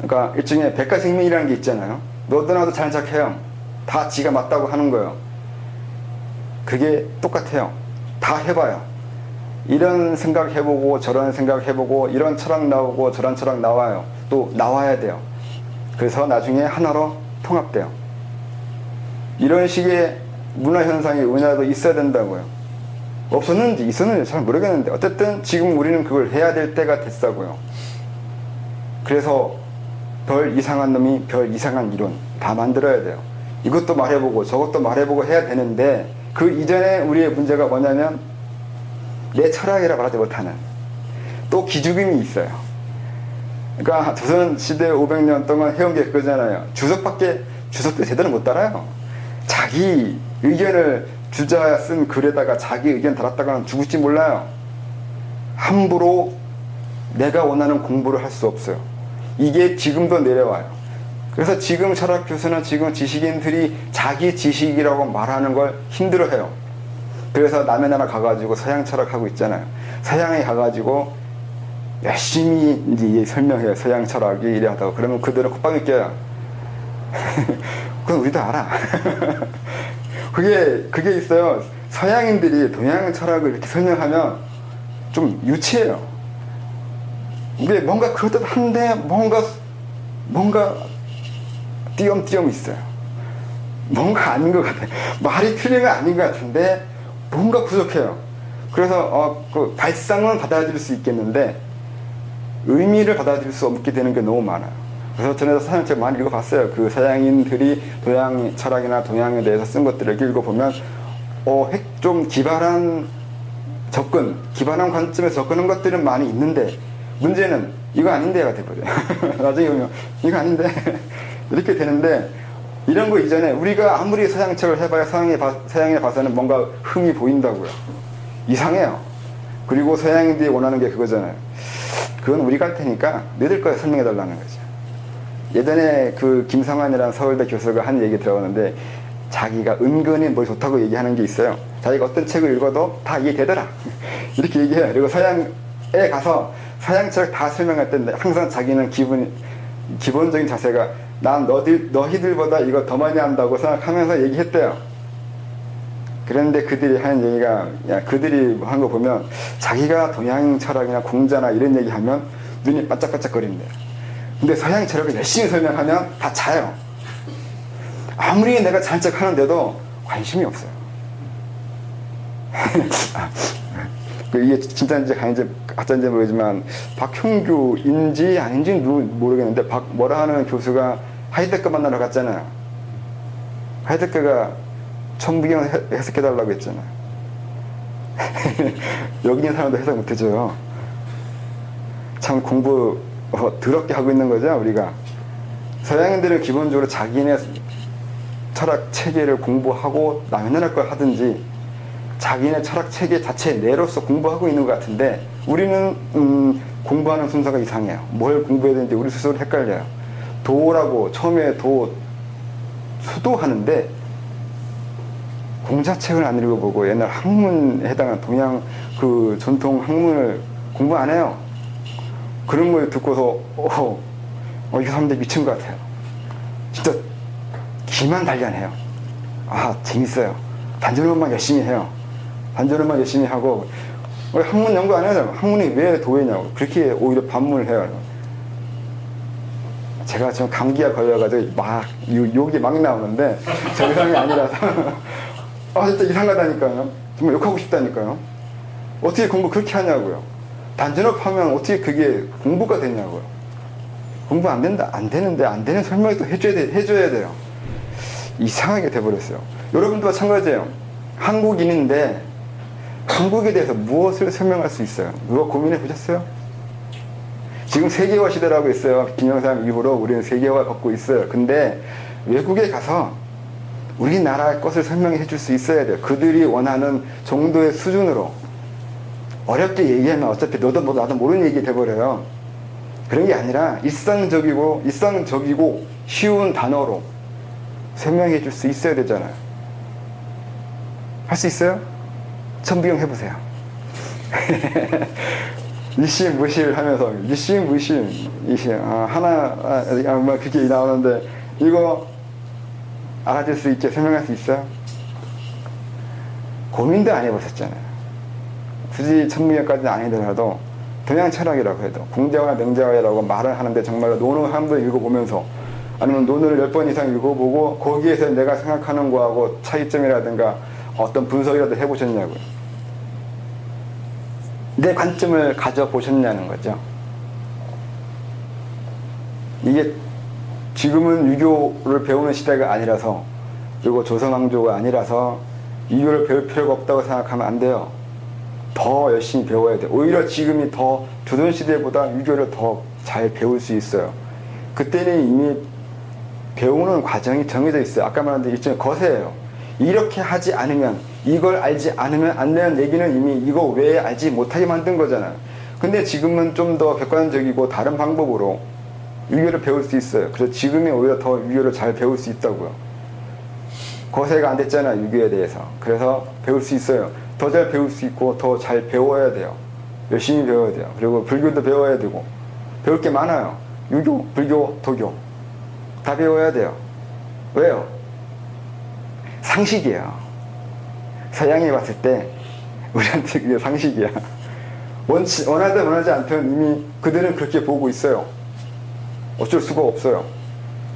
[SPEAKER 1] 그러니까 일종의 백가생명이라는 게 있잖아요. 너도 나도 잘난 척해요. 다 지가 맞다고 하는 거예요. 그게 똑같아요. 다 해봐요. 이런 생각 해보고 저런 생각 해보고 이런 철학 나오고 저런 철학 나와요. 또 나와야 돼요. 그래서 나중에 하나로 통합돼요. 이런 식의 문화현상이 우리나라도 있어야 된다고요. 없었는지 있었는지 잘 모르겠는데 어쨌든 지금 우리는 그걸 해야 될 때가 됐다고요. 그래서 별 이상한 놈이 별 이상한 이론 다 만들어야 돼요. 이것도 말해보고 저것도 말해보고 해야 되는데 그 이전에 우리의 문제가 뭐냐면 내 철학이라 말하지 못하는 또 기죽음이 있어요. 그러니까 조선시대 500년 동안 해온 게 그거잖아요. 주석도 제대로 못 따라요. 자기 의견을 주자 쓴 글에다가 자기 의견 달았다가는 죽을지 몰라요. 함부로 내가 원하는 공부를 할 수 없어요. 이게 지금도 내려와요. 그래서 지금 철학 교수나 지금 지식인들이 자기 지식이라고 말하는 걸 힘들어해요. 그래서 남의 나라 가가지고 서양 철학하고 있잖아요. 서양에 가가지고 열심히 이제 설명해요. 서양 철학이 이래 하다고. 그러면 그들은 콧방귀 껴요. 그건 우리도 알아. 그게 있어요. 서양인들이 동양 철학을 이렇게 설명하면 좀 유치해요. 이게 뭔가 그럴듯한데 뭔가 뭔가 띄엄띄엄 있어요. 뭔가 아닌 것 같아요. 말이 틀린 건 아닌 것 같은데 뭔가 부족해요. 그래서 그 발상은 받아들일 수 있겠는데 의미를 받아들일 수 없게 되는 게 너무 많아요. 그래서 저는 서양책 많이 읽어봤어요. 그 서양인들이 동양 철학이나 동양에 대해서 쓴 것들을 읽어보면 좀 기발한 접근, 기발한 관점에서 접근한 것들은 많이 있는데 문제는 이거 아닌데가 돼버려요. 나중에 보면 이거 아닌데 이렇게 되는데 이런 거 이전에 우리가 아무리 서양책을 해봐야 서양에 봐서는 뭔가 흠이 보인다고요. 이상해요. 그리고 서양인들이 원하는 게 그거잖아요. 그건 우리가 할 테니까 너희들 거에 설명해 달라는 거죠. 예전에 그 김성환이라는 서울대 교수가 한 얘기 들어봤는데 자기가 은근히 뭘 좋다고 얘기하는 게 있어요. 자기가 어떤 책을 읽어도 다 이해되더라. 이렇게 얘기해요. 그리고 서양에 가서 서양책 다 설명할 때 항상 자기는 기본적인 자세가 난 너희들보다 이거 더 많이 한다고 생각하면서 얘기했대요. 그런데 그들이 하는 얘기가 그들이 한 거 보면 자기가 동양 철학이나 공자나 이런 얘기하면 눈이 반짝반짝거린대요. 근데 서양 철학을 열심히 설명하면 다 자요. 아무리 내가 자는 척 하는데도 관심이 없어요. 이게 진짜인지 가짜인지 모르지만 박형규인지 아닌지 모르겠는데 뭐라 하는 교수가 하이데거 만나러 갔잖아요. 하이데거가 천부경 해석해달라고 했잖아요. 여기 있는 사람도 해석 못해줘요. 참 공부 더럽게 하고 있는 거죠, 우리가. 서양인들은 기본적으로 자기네 철학 체계를 공부하고 남의 걸 하든지 자기네 철학 체계 자체 내로서 공부하고 있는 것 같은데 우리는 공부하는 순서가 이상해요. 뭘 공부해야 되는지 우리 스스로 헷갈려요. 도라고 처음에 수도하는데 공자책을 안 읽어보고 옛날 학문에 해당하는 동양 그 전통 학문을 공부 안 해요. 그런 걸 듣고서 이 사람들 미친 것 같아요. 진짜 기만 단련해요. 재밌어요. 단전업만 열심히 해요. 단전업만 열심히 하고 학문 연구 안 해요. 학문이 왜 도회냐고 그렇게 오히려 반문을 해요. 제가 지금 감기가 걸려가지고 욕이 막 나오는데 정상이 아니라서 진짜 이상하다니까요. 정말 욕하고 싶다니까요. 어떻게 공부 그렇게 하냐고요. 단전업 하면 어떻게 그게 공부가 되냐고요. 공부 안 된다, 안 되는데 안 되는 설명을 또 해줘야 돼요. 이상하게 돼버렸어요. 여러분도 마찬가지예요. 한국인인데 한국에 대해서 무엇을 설명할 수 있어요? 누가 고민해 보셨어요? 지금 세계화 시대라고 있어요. 김영삼 이후로 우리는 세계화 걷고 있어요. 근데 외국에 가서 우리나라 것을 설명해 줄 수 있어야 돼요. 그들이 원하는 정도의 수준으로. 어렵게 얘기하면 어차피 너도 나도 모르는 얘기 돼버려요. 그런 게 아니라 일상적이고 쉬운 단어로 설명해 줄 수 있어야 되잖아요. 할 수 있어요? 천부경 해보세요. 이시무실 하면서 이시무실 그렇게 나오는데 이거 알아들 수 있게 설명할 수 있어요? 고민도 안 해보셨잖아요. 굳이 천부경까지는 아니더라도 동양 철학이라고 해도 공자와 명자와라고 말을 하는데 정말로 논을 한 번 읽어보면서 아니면 논을 10번 이상 읽어보고 거기에서 내가 생각하는 거하고 차이점이라든가 어떤 분석이라도 해보셨냐고요. 내 관점을 가져보셨냐는 거죠. 이게 지금은 유교를 배우는 시대가 아니라서 그리고 조선왕조가 아니라서 유교를 배울 필요가 없다고 생각하면 안 돼요. 더 열심히 배워야 돼요. 오히려 지금이 더 조선시대보다 유교를 더 잘 배울 수 있어요. 그때는 이미 배우는 과정이 정해져 있어요. 아까 말한 대로 일종의 거세예요. 이렇게 하지 않으면 이걸 알지 않으면 안 되는 얘기는 이미 이거 왜 알지 못하게 만든 거잖아요. 근데 지금은 좀 더 객관적이고 다른 방법으로 유교를 배울 수 있어요. 그래서 지금이 오히려 더 유교를 잘 배울 수 있다고요. 거세가 안 됐잖아요, 유교에 대해서. 그래서 배울 수 있어요. 더 잘 배울 수 있고 더 잘 배워야 돼요. 열심히 배워야 돼요. 그리고 불교도 배워야 되고 배울 게 많아요. 유교, 불교, 도교 다 배워야 돼요. 왜요? 상식이에요. 서양이 봤을 때 우리한테 그게 상식이야. 원하든 원하지 않든 이미 그들은 그렇게 보고 있어요. 어쩔 수가 없어요.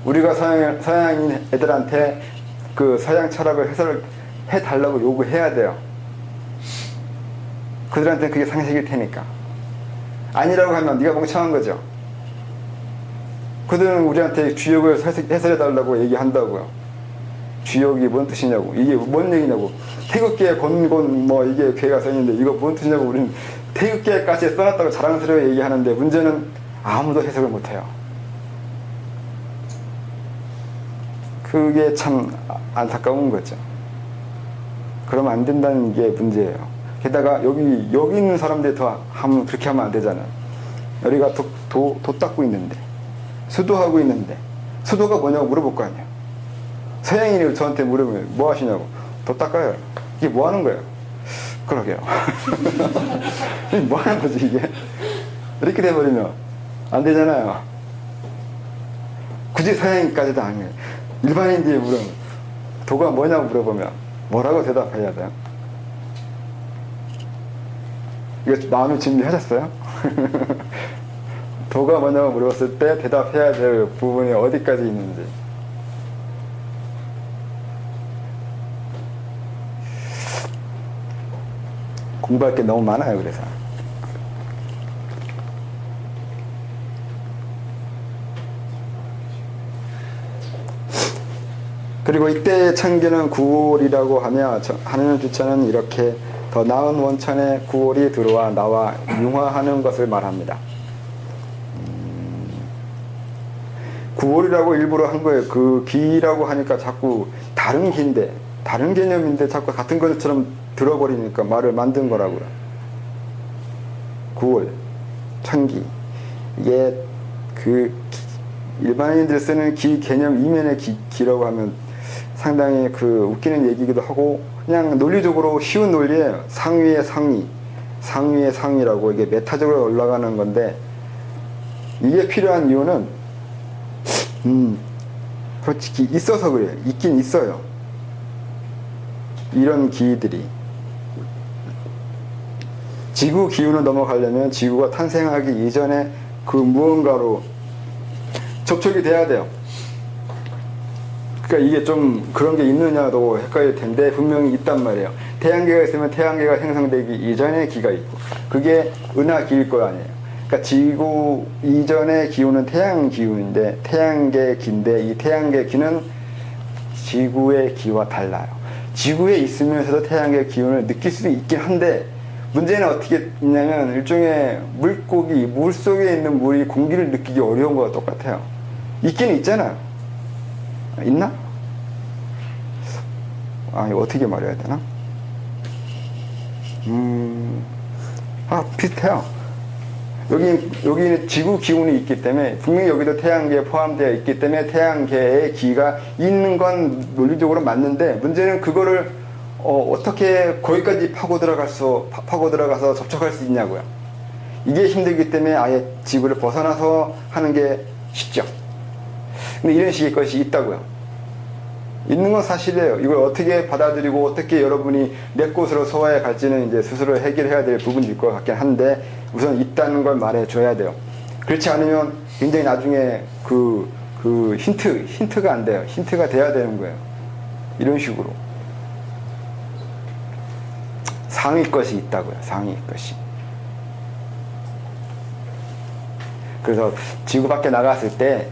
[SPEAKER 1] 우리가 서양인 애들한테 그 서양 철학을 해설해 달라고 요구해야 돼요. 그들한테는 그게 상식일 테니까. 아니라고 하면 네가 멍청한 거죠. 그들은 우리한테 주역을 해설해 달라고 얘기한다고요. 주역이 뭔 뜻이냐고, 이게 뭔 얘기냐고. 태극기에 건곤 뭐 이게 괴가 써있는데 이거 뭔 뜻이냐고. 우리는 태극기에까지 써놨다고 자랑스러워 얘기하는데 문제는 아무도 해석을 못해요. 그게 참 안타까운 거죠. 그러면 안 된다는 게 문제예요. 게다가 여기 있는 사람들이 더 하면 그렇게 하면 안 되잖아요. 우리가 도 닦고 있는데, 수도하고 있는데, 수도가 뭐냐고 물어볼 거 아니에요. 서양인이 저한테 물으면 뭐 하시냐고. 도 닦아요. 이게 뭐 하는 거예요? 그러게요. 뭐 하는 거지 이게? 이렇게 돼버리면 안 되잖아요. 굳이 서양인까지도 아니에요. 일반인들이 물으면 도가 뭐냐고 물어보면 뭐라고 대답해야 돼요? 이거 마음의 준비하셨어요? 도가 뭐냐고 물었을 때 대답해야 될 부분이 어디까지 있는지. 공부할 게 너무 많아요. 그래서 그리고 이때 창기는 구월이라고 하며 하느님 주처는 이렇게 더 나은 원천에 구월이 들어와 나와 융화하는 것을 말합니다. 구월이라고 일부러 한 거예요. 그 기라고 하니까 자꾸 다른 기인데, 다른 개념인데 자꾸 같은 것처럼 들어버리니까 말을 만든 거라고요. 구월, 천기. 이게 그 일반인들 쓰는 기 개념 이면의 기라고 하면 상당히 그 웃기는 얘기기도 하고 그냥 논리적으로 쉬운 논리예요. 상위의 상위, 상위의 상위라고 이게 메타적으로 올라가는 건데 이게 필요한 이유는 솔직히 있어서 그래요. 있긴 있어요. 이런 기들이. 지구 기운을 넘어가려면 지구가 탄생하기 이전에 그 무언가로 접촉이 돼야 돼요. 그러니까 이게 좀 그런 게 있느냐도 헷갈릴 텐데 분명히 있단 말이에요. 태양계가 있으면 태양계가 생성되기 이전에 기가 있고 그게 은하기일 거 아니에요. 그러니까 지구 이전의 기운은 태양 기운인데 태양계 기인데 이 태양계 기는 지구의 기와 달라요. 지구에 있으면서도 태양계 기운을 느낄 수도 있긴 한데 문제는 어떻게 있냐면 일종의 물고기, 물 속에 있는 물이 공기를 느끼기 어려운 거와 똑같아요. 있긴 있잖아요. 있나? 이거 어떻게 말해야 되나? 비슷해요. 여기는 지구 기운이 있기 때문에 분명히 여기도 태양계에 포함되어 있기 때문에 태양계에 기가 있는 건 논리적으로 맞는데 문제는 그거를 어떻게 거기까지 파고 들어가서 접촉할 수 있냐고요. 이게 힘들기 때문에 아예 지구를 벗어나서 하는 게 쉽죠. 근데 이런 식의 것이 있다고요. 있는 건 사실이에요. 이걸 어떻게 받아들이고 어떻게 여러분이 내 곳으로 소화해 갈지는 이제 스스로 해결해야 될 부분일 것 같긴 한데 우선 있다는 걸 말해줘야 돼요. 그렇지 않으면 굉장히 나중에 그 힌트가 안 돼요. 힌트가 돼야 되는 거예요. 이런 식으로. 상위 것이 있다고요. 상위 것이. 그래서 지구 밖에 나갔을 때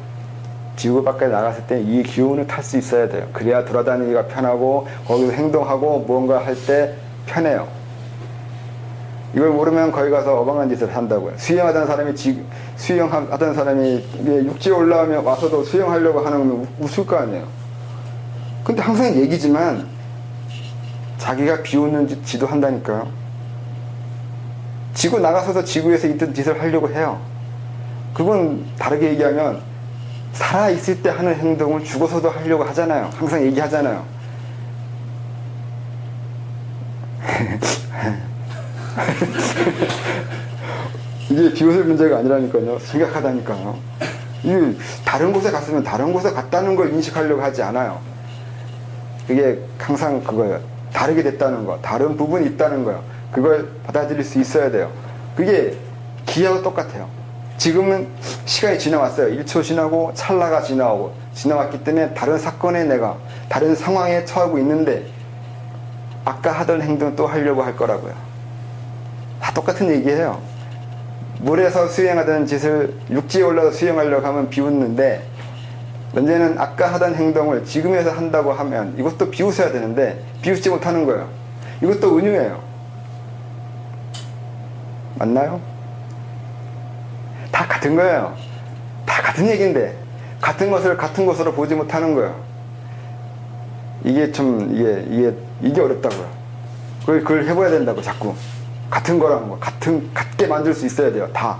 [SPEAKER 1] 이 기운을 탈 수 있어야 돼요. 그래야 돌아다니기가 편하고 거기서 행동하고 무언가 할 때 편해요. 이걸 모르면 거기 가서 어방한 짓을 한다고요. 수영하던 사람이 육지에 올라오면 와서도 수영하려고 하는 거면 웃을 거 아니에요. 근데 항상 얘기지만 자기가 비웃는 짓도 한다니까요. 지구 나가서도 지구에서 있던 짓을 하려고 해요. 그건 다르게 얘기하면 살아있을 때 하는 행동을 죽어서도 하려고 하잖아요. 항상 얘기하잖아요. 이게 비웃을 문제가 아니라니까요. 심각하다니까요. 다른 곳에 갔으면 다른 곳에 갔다는 걸 인식하려고 하지 않아요. 그게 항상 그거예요. 다르게 됐다는 거, 다른 부분이 있다는 거예요. 그걸 받아들일 수 있어야 돼요. 그게 기하고 똑같아요. 지금은 시간이 지나왔어요. 1초 지나고 찰나가 지나왔기 때문에 다른 사건에 내가 다른 상황에 처하고 있는데 아까 하던 행동 또 하려고 할 거라고요. 다 똑같은 얘기예요. 물에서 수영하던 짓을 육지에 올라서 수영하려고 하면 비웃는데, 문제는 아까 하던 행동을 지금에서 한다고 하면 이것도 비웃어야 되는데 비웃지 못하는 거예요. 이것도 은유예요. 맞나요? 다 같은 거예요. 다 같은 얘기인데 같은 것을 같은 것으로 보지 못하는 거예요. 이게 좀 이게 어렵다고요. 그걸 해봐야 된다고. 자꾸 같은 거라는 거, 같게 만들 수 있어야 돼요. 다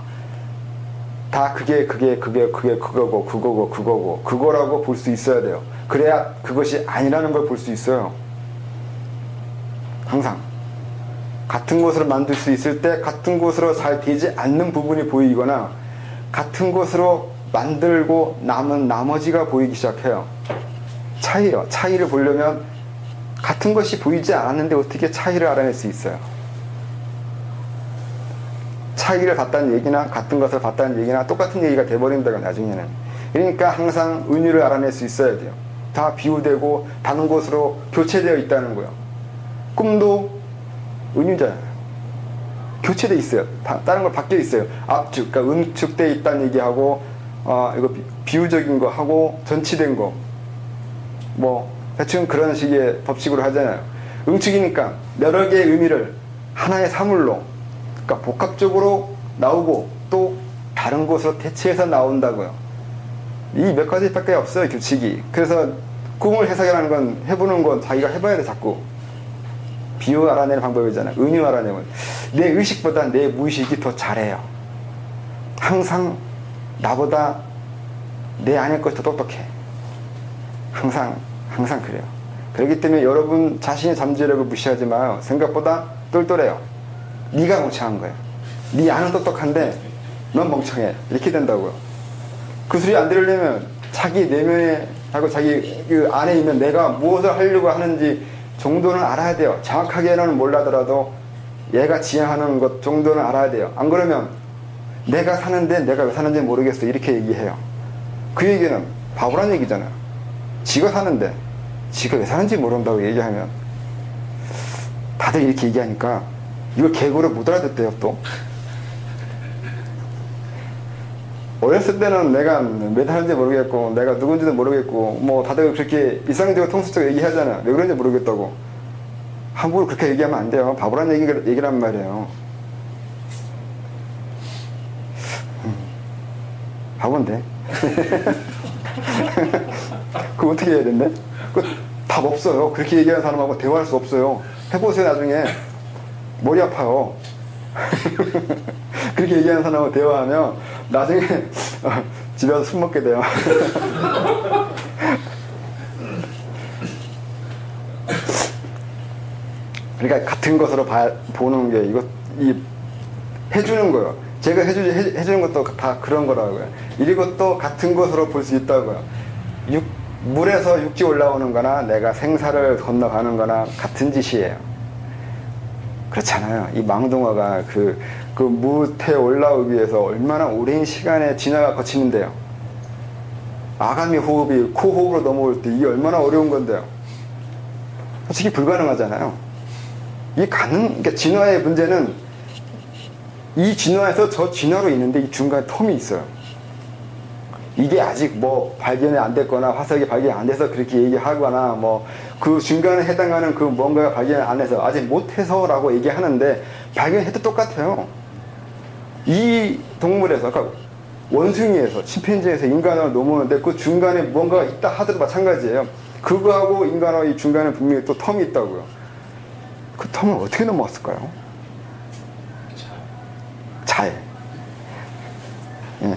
[SPEAKER 1] 그게 그거라고 볼 수 있어야 돼요. 그래야 그것이 아니라는 걸 볼 수 있어요. 항상 같은 것으로 만들 수 있을 때 같은 것으로 잘 되지 않는 부분이 보이거나 같은 것으로 만들고 남은 나머지가 보이기 시작해요. 차이요. 차이를 보려면 같은 것이 보이지 않았는데 어떻게 차이를 알아낼 수 있어요? 차이를 봤다는 얘기나 같은 것을 봤다는 얘기나 똑같은 얘기가 돼버린다고 나중에는. 그러니까 항상 은유를 알아낼 수 있어야 돼요. 다 비유되고 다른 것으로 교체되어 있다는 거예요. 꿈도 은유잖아요. 교체되어 있어요. 다른 걸 바뀌어 있어요. 압축, 그러니까 응축되어 있다는 얘기하고 이거 비유적인 거 하고 전치된 거 뭐 대충 그런 식의 법칙으로 하잖아요. 응축이니까 여러 개의 의미를 하나의 사물로, 그러니까 복합적으로 나오고 또 다른 것으로 대체해서 나온다고요. 이 몇 가지밖에 없어요, 규칙이. 그래서 꿈을 해석하는 건, 해보는 건 자기가 해봐야 돼. 자꾸 비유 알아내는 방법이잖아요. 은유 알아내면 내 의식보다 내 무의식이 더 잘해요. 항상 나보다 내 안의 것이 더 똑똑해. 항상 그래요. 그렇기 때문에 여러분 자신의 잠재력을 무시하지 마요. 생각보다 똘똘해요. 네가 멍청한 거야. 네 안은 똑똑한데 넌 멍청해. 이렇게 된다고요. 그 소리 안 들으려면 자기 내면에 하고 자기 그 안에 있는 내가 무엇을 하려고 하는지 정도는 알아야 돼요. 정확하게는 몰라더라도 얘가 지향하는 것 정도는 알아야 돼요. 안 그러면 내가 사는데 내가 왜 사는지 모르겠어. 이렇게 얘기해요. 그 얘기는 바보란 얘기잖아요. 지가 사는데 지가 왜 사는지 모른다고 얘기하면 다들 이렇게 얘기하니까 이걸 개그로 못 알아듣대요. 또 어렸을 때는 내가 왜 사는지 모르겠고 내가 누군지도 모르겠고 뭐 다들 그렇게 일상적으로 통수적으로 얘기하잖아. 왜 그런지 모르겠다고. 함부로 그렇게 얘기하면 안 돼요. 바보란 얘기란 말이에요. 바본데. 그거 어떻게 해야 된대? 그거 답 없어요. 그렇게 얘기하는 사람하고 대화할 수 없어요. 해보세요. 나중에 머리 아파요. 그렇게 얘기하는 사람하고 대화하면 나중에 집에 와서 술 먹게 돼요. 그러니까 같은 것으로 보는 게 해주는 거예요. 제가 해주는 것도 다 그런 거라고요. 이것도 같은 것으로 볼 수 있다고요. 물에서 육지 올라오는 거나 내가 생사를 건너가는 거나 같은 짓이에요. 그렇잖아요. 이 망둥어가 그 무태에 올라오기 위해서 얼마나 오랜 시간의 진화가 거치는데요. 아가미 호흡이 코 호흡으로 넘어올 때 이게 얼마나 어려운 건데요. 솔직히 불가능하잖아요. 그러니까 진화의 문제는 이 진화에서 저 진화로 있는데 이 중간에 텀이 있어요. 이게 아직 뭐 발견이 안 됐거나 화석이 발견이 안 돼서 그렇게 얘기하거나 뭐 그 중간에 해당하는 그 뭔가가 발견 안 해서 아직 못해서라고 얘기하는데 발견해도 똑같아요. 이 동물에서, 그러니까 원숭이에서 침팬지에서 인간으로 넘어오는데 그 중간에 뭔가가 있다 하더라도 마찬가지예요. 그거하고 인간하고 이 중간에 분명히 또 텀이 있다고요. 그 텀을 어떻게 넘어왔을까요? 잘. 예,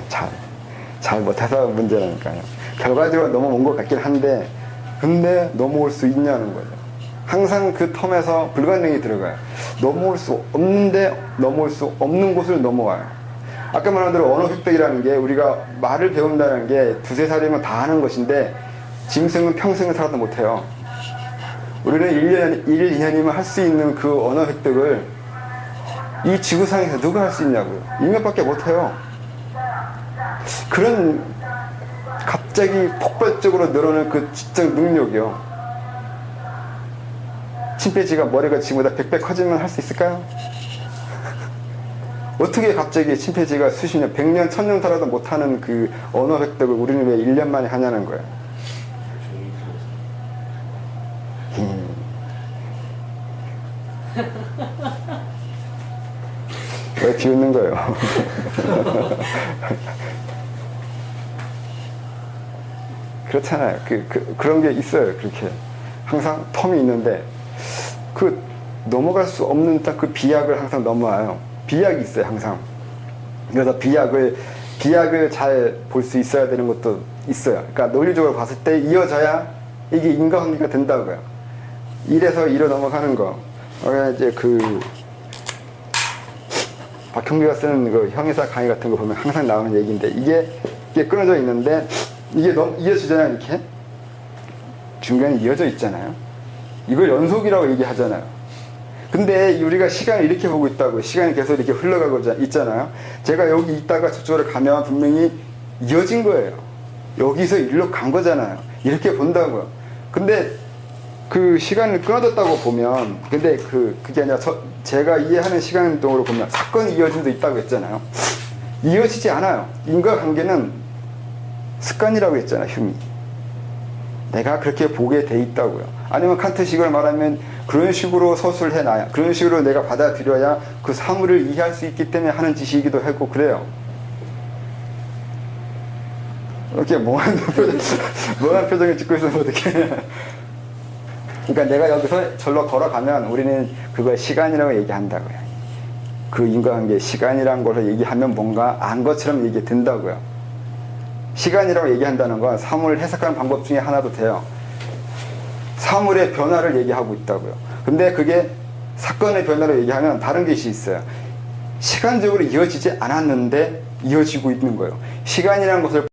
[SPEAKER 1] 잘 못해서 문제라니까요. 결과적으로 넘어온 것 같긴 한데 근데 넘어올 수 있냐는 거죠. 항상 그 텀에서 불가능이 들어가요. 넘어올 수 없는데 넘어올 수 없는 곳을 넘어와요. 아까 말한 대로 언어 획득이라는 게 우리가 말을 배운다는 게 2-3살이면 다 하는 것인데 짐승은 평생을 살아도 못해요. 우리는 1년, 2년이면 할 수 있는 그 언어 획득을 이 지구상에서 누가 할 수 있냐고요. 인간밖에 못해요. 그런 갑자기 폭발적으로 늘어나는 그 지적 능력이요. 침팬지가 머리가 지금보다 100배 커지면 할 수 있을까요? 어떻게 갑자기 침팬지가 수십 년, 100년, 1000년 살아도 못하는 그 언어 획득을 우리는 왜 1년 만에 하냐는 거예요. 왜 비웃는 거예요? 그렇잖아요. 그런 게 있어요. 그렇게. 항상 텀이 있는데, 넘어갈 수 없는 딱 그 비약을 항상 넘어와요. 비약이 있어요, 항상. 그래서 비약을 잘 볼 수 있어야 되는 것도 있어요. 그러니까 논리적으로 봤을 때 이어져야 이게 인과관계가 된다고요. 이래서 이로 넘어가는 거. 이제 박형규가 쓰는 그 형이사 강의 같은 거 보면 항상 나오는 얘기인데, 이게 끊어져 있는데, 이게 너무 이어지잖아요, 이렇게. 중간에 이어져 있잖아요. 이걸 연속이라고 얘기하잖아요. 근데 우리가 시간을 이렇게 보고 있다고요. 시간이 계속 이렇게 흘러가고 있잖아요. 제가 여기 있다가 저쪽으로 가면 분명히 이어진 거예요. 여기서 일로 간 거잖아요. 이렇게 본다고요. 근데 그 시간을 끊어졌다고 보면, 근데 그게 아니라 제가 이해하는 시간동으로 보면 사건이 이어짐도 있다고 했잖아요. 이어지지 않아요. 인과관계는 습관이라고 했잖아요, 흉이. 내가 그렇게 보게 돼 있다고요. 아니면 칸트식으로 말하면 그런 식으로 서술해놔야, 그런 식으로 내가 받아들여야 그 사물을 이해할 수 있기 때문에 하는 짓이기도 하고 그래요. 이렇게 멍한 표정을 짓고 있으면 어떡해. 그러니까 내가 여기서 절로 걸어가면 우리는 그걸 시간이라고 얘기한다고요. 그 인과관계 시간이라는 것을 얘기하면 뭔가 안 것처럼 얘기 된다고요. 시간이라고 얘기한다는 건 사물을 해석하는 방법 중에 하나도 돼요. 사물의 변화를 얘기하고 있다고요. 근데 그게 사건의 변화로 얘기하면 다른 것이 있어요. 시간적으로 이어지지 않았는데 이어지고 있는 거예요. 시간이라는 것을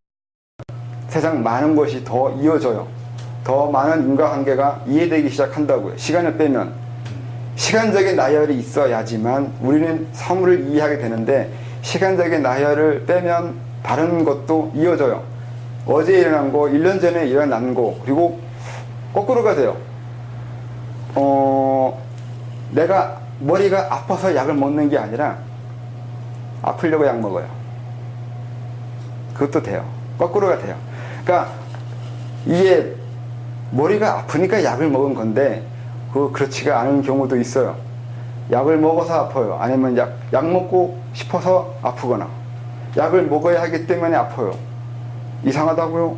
[SPEAKER 1] 세상 많은 것이 더 이어져요. 더 많은 인과관계가 이해되기 시작한다고요. 시간을 빼면 시간적인 나열이 있어야지만 우리는 사물을 이해하게 되는데, 시간적인 나열을 빼면 다른 것도 이어져요. 어제 일어난 거, 1년 전에 일어난 거, 그리고 거꾸로가 돼요. 내가 머리가 아파서 약을 먹는 게 아니라 아프려고 약 먹어요. 그것도 돼요. 거꾸로가 돼요. 그러니까 이게 머리가 아프니까 약을 먹은 건데 그렇지가 않은 경우도 있어요. 약을 먹어서 아파요. 아니면 약 먹고 싶어서 아프거나, 약을 먹어야 하기 때문에 아파요. 이상하다고요?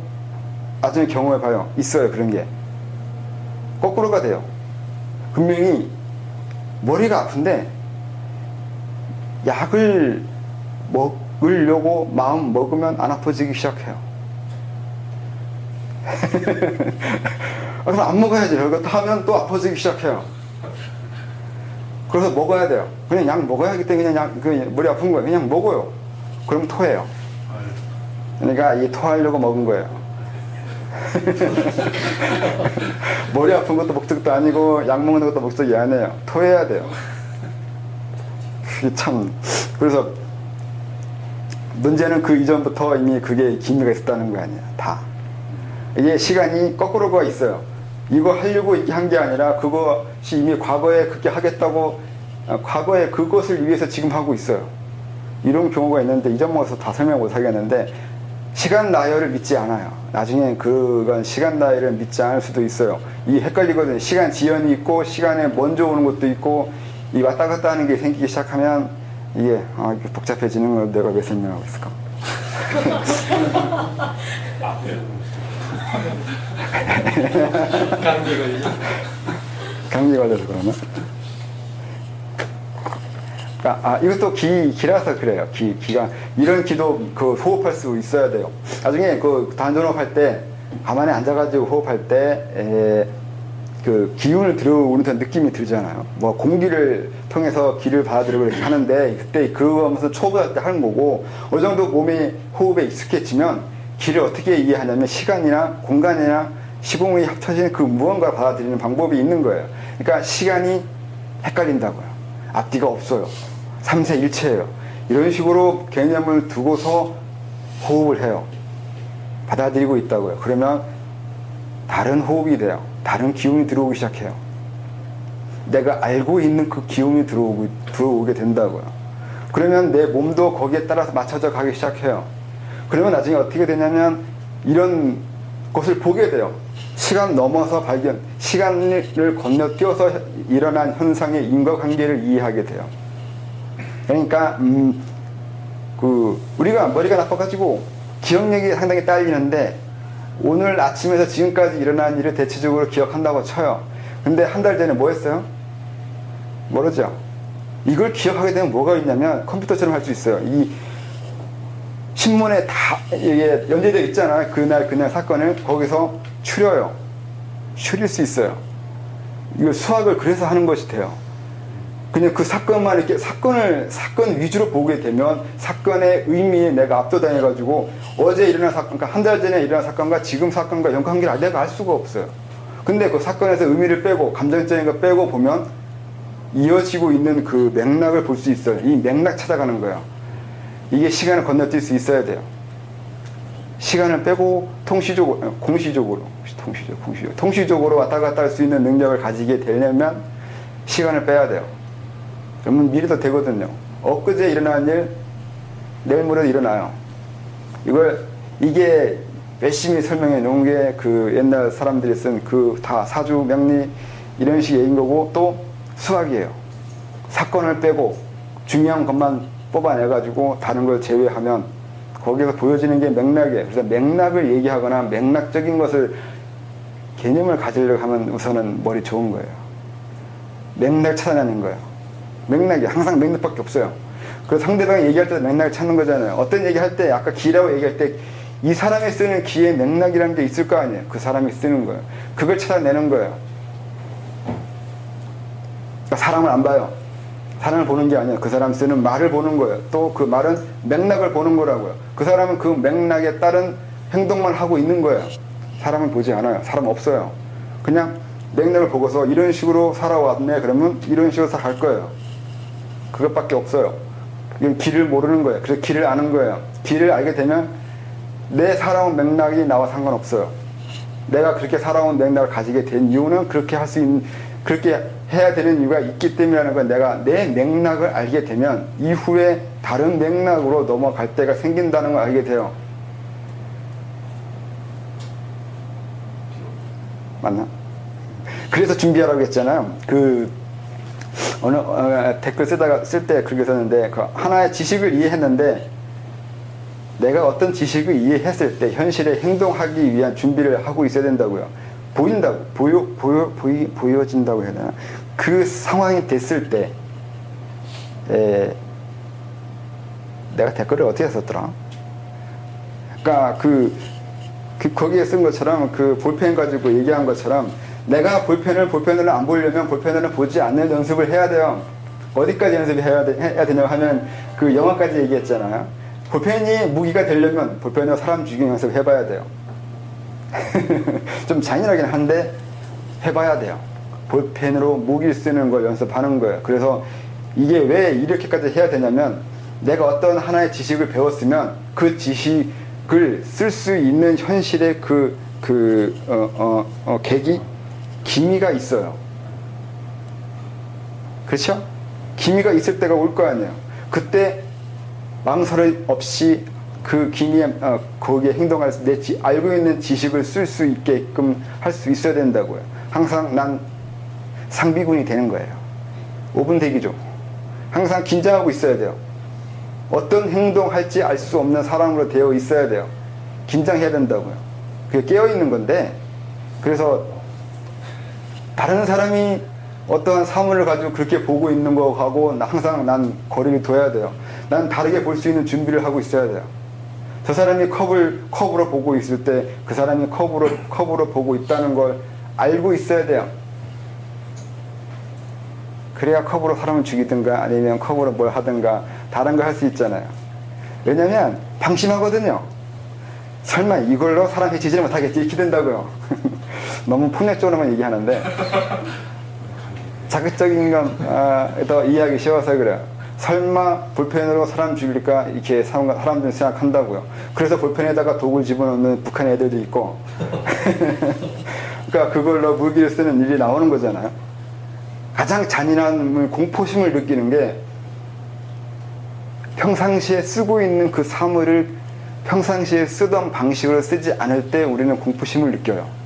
[SPEAKER 1] 나중에 경험해봐요. 있어요, 그런 게. 거꾸로가 돼요. 분명히 머리가 아픈데 약을 먹으려고 마음 먹으면 안 아파지기 시작해요. 그럼 안 먹어야지. 이것도 하면 또 아파지기 시작해요. 그래서 먹어야 돼요. 그냥 약 먹어야 하기 때문에 그냥 머리 아픈 거예요. 그냥 먹어요. 그럼 토해요. 그러니까 이 토하려고 먹은 거예요. 머리 아픈 것도 목적도 아니고 약 먹는 것도 목적이 아니에요. 토해야 돼요. 그게 참. 그래서 문제는 그 이전부터 이미 그게 기미가 있었다는 거 아니에요. 다. 이게 시간이 거꾸로가 있어요. 이거 하려고 이렇게 한 게 아니라 그것이 이미 과거에 그렇게 하겠다고, 과거에 그것을 위해서 지금 하고 있어요. 이런 경우가 있는데 잊어먹어서 다 설명 못 하겠는데, 시간 나열을 믿지 않아요. 나중에 그건 시간 나열을 믿지 않을 수도 있어요. 이 헷갈리거든요. 시간 지연이 있고 시간에 먼저 오는 것도 있고, 이 왔다 갔다 하는 게 생기기 시작하면 이게 이렇게 복잡해지는 걸 내가 왜 설명하고 있을까?
[SPEAKER 4] 감기 걸리.
[SPEAKER 1] 감기 걸려서 그러나? 그러니까 이것도 기라서 그래요. 기가 이런 기도 호흡할 수 있어야 돼요. 나중에 단전호흡 할 때 가만히 앉아가지고 호흡할 때 기운을 들어오는 듯한 느낌이 들잖아요. 뭐 공기를 통해서 기를 받아들이고 이렇게 하는데, 그때 그거 하면서 초보할 때 하는 거고, 어느 정도 몸이 호흡에 익숙해지면 기를 어떻게 이해하냐면 시간이나 공간이나 시공이 합쳐진 그 무언가를 받아들이는 방법이 있는 거예요. 그러니까 시간이 헷갈린다고요. 앞뒤가 없어요. 삼세일체예요. 이런 식으로 개념을 두고서 호흡을 해요. 받아들이고 있다고요. 그러면 다른 호흡이 돼요. 다른 기운이 들어오기 시작해요. 내가 알고 있는 그 기운이 들어오게 된다고요. 그러면 내 몸도 거기에 따라서 맞춰져 가기 시작해요. 그러면 나중에 어떻게 되냐면 이런 것을 보게 돼요. 시간 넘어서 시간을 건너뛰어서 일어난 현상의 인과관계를 이해하게 돼요. 그러니까 우리가 머리가 나빠가지고 기억력이 상당히 딸리는데 오늘 아침에서 지금까지 일어난 일을 대체적으로 기억한다고 쳐요. 근데 한 달 전에 뭐 했어요? 모르죠. 이걸 기억하게 되면 뭐가 있냐면 컴퓨터처럼 할 수 있어요. 이 신문에 다 이게 연재되어 있잖아요. 그날 사건을 거기서 추릴 수 있어요. 이거 수학을 그래서 하는 것이 돼요. 그냥 그 사건만 이렇게 사건 위주로 보게 되면 사건의 의미에 내가 압도당해가지고 어제 일어난 사건, 그러니까 한 달 전에 일어난 사건과 지금 사건과 연관관계를 내가 알 수가 없어요. 근데 그 사건에서 의미를 빼고 감정적인 거 빼고 보면 이어지고 있는 그 맥락을 볼 수 있어요. 이 맥락 찾아가는 거예요. 이게 시간을 건너뛸 수 있어야 돼요. 시간을 빼고 통시적으로 왔다 갔다 할 수 있는 능력을 가지게 되려면 시간을 빼야 돼요. 그러면 미래도 되거든요. 엊그제 일어난 일, 내일 모레도 일어나요. 이게 열심히 설명해 놓은 게 그 옛날 사람들이 쓴 그 다 사주, 명리 이런 식의 얘기인 거고 또 수학이에요. 사건을 빼고 중요한 것만 뽑아내가지고 다른 걸 제외하면 거기서 보여지는 게 맥락이에요. 그래서 맥락을 얘기하거나 맥락적인 것을 개념을 가지려고 하면 우선은 머리 좋은 거예요. 맥락 찾아내는 거예요. 맥락이 항상 맥락밖에 없어요. 그래서 상대방이 얘기할 때 맥락을 찾는 거잖아요. 어떤 얘기할 때 아까 기라고 얘기할 때 이 사람이 쓰는 기의 맥락이라는 게 있을 거 아니에요. 그 사람이 쓰는 거예요. 그걸 찾아내는 거예요. 그러니까 사람을 안 봐요. 사람을 보는 게 아니에요. 그 사람 쓰는 말을 보는 거예요. 또 그 말은 맥락을 보는 거라고요. 그 사람은 그 맥락에 따른 행동만 하고 있는 거예요. 사람을 보지 않아요. 사람 없어요. 그냥 맥락을 보고서 이런 식으로 살아왔네. 그러면 이런 식으로 살아갈 거예요. 그것밖에 없어요. 이건 길을 모르는 거예요. 그래서 길을 아는 거예요. 길을 알게 되면 내 살아온 맥락이 나와 상관없어요. 내가 그렇게 살아온 맥락을 가지게 된 이유는 그렇게 해야 되는 이유가 있기 때문이라는 건 내가 내 맥락을 알게 되면 이후에 다른 맥락으로 넘어갈 때가 생긴다는 걸 알게 돼요. 맞나? 그래서 준비하라고 했잖아요. 댓글 쓸 때 그렇게 썼는데 하나의 지식을 이해했는데 내가 어떤 지식을 이해했을 때 현실에 행동하기 위한 준비를 하고 있어야 된다고요. 보여진다고 해야 되나? 그 상황이 됐을 때, 내가 댓글을 어떻게 썼더라? 그러니까 거기에 쓴 것처럼 그 볼펜 가지고 얘기한 것처럼 내가 볼펜을 안 보려면 볼펜을 보지 않는 연습을 해야 돼요. 어디까지 연습해야 되냐고 하면 그 영화까지 얘기했잖아요. 볼펜이 무기가 되려면 볼펜으로 사람 죽이는 연습을 해봐야 돼요. 좀 잔인하긴 한데 해봐야 돼요. 볼펜으로 무기 쓰는 걸 연습하는 거예요. 그래서 이게 왜 이렇게까지 해야 되냐면 내가 어떤 하나의 지식을 배웠으면 그 지식을 쓸 수 있는 현실의 기미가 있어요. 그렇죠? 기미가 있을 때가 올 거 아니에요. 그때 망설임 없이 그 기미에 거기에 행동할 내 알고 있는 지식을 쓸 수 있게끔 할 수 있어야 된다고요. 항상 난 상비군이 되는 거예요. 5분 대기죠. 항상 긴장하고 있어야 돼요. 어떤 행동할지 알 수 없는 사람으로 되어 있어야 돼요. 긴장해야 된다고요. 그게 깨어있는 건데 그래서 다른 사람이 어떠한 사물을 가지고 그렇게 보고 있는 거하고 항상 난 거리를 둬야 돼요. 난 다르게 볼 수 있는 준비를 하고 있어야 돼요. 저 사람이 컵으로 보고 있을 때 그 사람이 컵으로 보고 있다는 걸 알고 있어야 돼요. 그래야 컵으로 사람을 죽이든가 아니면 컵으로 뭘 하든가 다른 거 할 수 있잖아요. 왜냐면 방심하거든요. 설마 이걸로 사람 해치지를 못하겠지 이렇게 된다고요. 너무 폭력적으로만 얘기하는데 자극적인 건 더 이해하기 쉬워서 그래요. 설마 볼펜으로 사람 죽일까 이렇게 사람들이 생각한다고요. 그래서 볼펜에다가 독을 집어넣는 북한 애들도 있고 그러니까 그걸로 무기를 쓰는 일이 나오는 거잖아요. 가장 잔인한 공포심을 느끼는 게 평상시에 쓰고 있는 그 사물을 평상시에 쓰던 방식으로 쓰지 않을 때 우리는 공포심을 느껴요.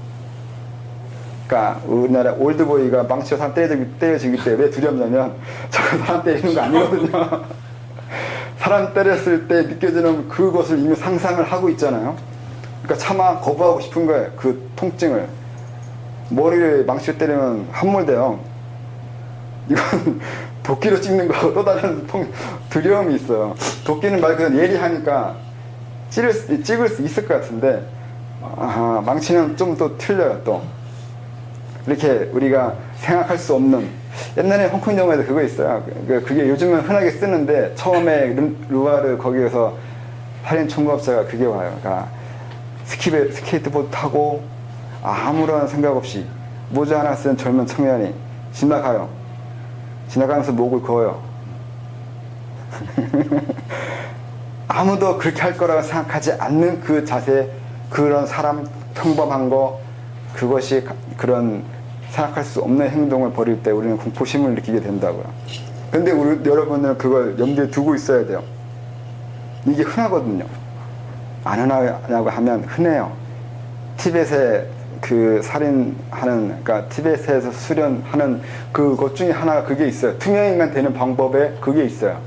[SPEAKER 1] 그러니까 우리나라 올드보이가 망치로 사람 때려주기 때 왜 두렵냐면 저거 사람 때리는 거 아니거든요. 사람 때렸을 때 느껴지는 그것을 이미 상상을 하고 있잖아요. 그러니까 차마 거부하고 싶은 거예요. 그 통증을. 머리를 망치로 때리면 함몰돼요. 이건 도끼로 찍는 거하고 또 다른 두려움이 있어요. 도끼는 말 그대로 예리하니까 찍을 수 있을 것 같은데 망치는 좀 또 틀려요. 또 이렇게 우리가 생각할 수 없는 옛날에 홍콩 영화에도 그거 있어요. 그게 요즘은 흔하게 쓰는데 처음에 루아르 거기에서 살인 총괄자가 그게 와요. 그러니까 스케이트보드 타고 아무런 생각 없이 모자 하나 쓴 젊은 청년이 지나가요. 지나가면서 목을 그어요. 아무도 그렇게 할 거라고 생각하지 않는 그 자세, 그런 사람 평범한 거, 그것이 그런 생각할 수 없는 행동을 벌일 때 우리는 공포심을 느끼게 된다고요. 근데 여러분은 그걸 염두에 두고 있어야 돼요. 이게 흔하거든요. 안 흔하냐고 하면 흔해요. 티벳에 그 살인하는, 그러니까 티벳에서 수련하는 그것 중에 하나 그게 있어요. 투명인간 되는 방법에 그게 있어요.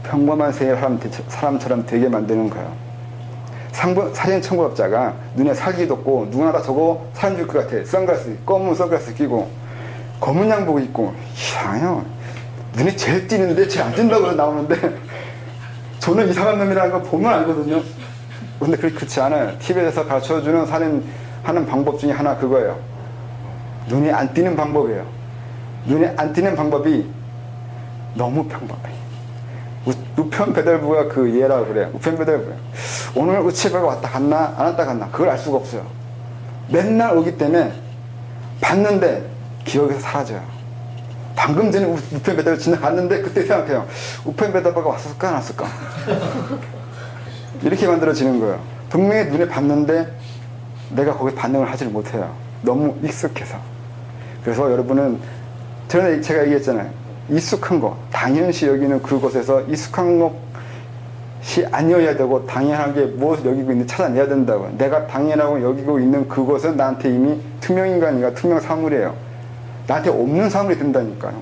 [SPEAKER 1] 평범한 사람처럼 되게 만드는 거예요. 살인 청부업자가 눈에 살기 돋고 누구나 다 저거 사람 죽일 것 같아. 선글라스, 검은 선글라스 끼고 검은 양복 입고 이상해요. 눈에 제일 띄는데 제일 안 띈다고 나오는데 저는 이상한 놈이라는 거 보면 알거든요. 근데 그렇지 않아요. TV에서 가르쳐주는 살인하는 방법 중에 하나 그거예요. 눈에 안 띄는 방법이에요. 눈에 안 띄는 방법이 너무 평범해. 우편배달부가 그 예라고 그래요. 우편배달부예요. 오늘 우체부가 왔다 갔나 안 왔다 갔나 그걸 알 수가 없어요. 맨날 오기 때문에 봤는데 기억에서 사라져요. 방금 전에 우편배달부 지나갔는데 그때 생각해요. 우편배달부가 왔을까 안 왔을까 이렇게 만들어지는 거예요. 분명히 눈에 봤는데 내가 거기에 반응을 하지를 못해요. 너무 익숙해서. 그래서 여러분은 전에 제가 얘기했잖아요. 익숙한 거, 당연시 여기는 그곳에서 익숙한 것이 아니어야 되고 당연하게 무엇을 여기고 있는지 찾아내야 된다고. 내가 당연하고 여기고 있는 그것은 나한테 이미 투명인간이가 투명 사물이에요. 나한테 없는 사물이 된다니까요.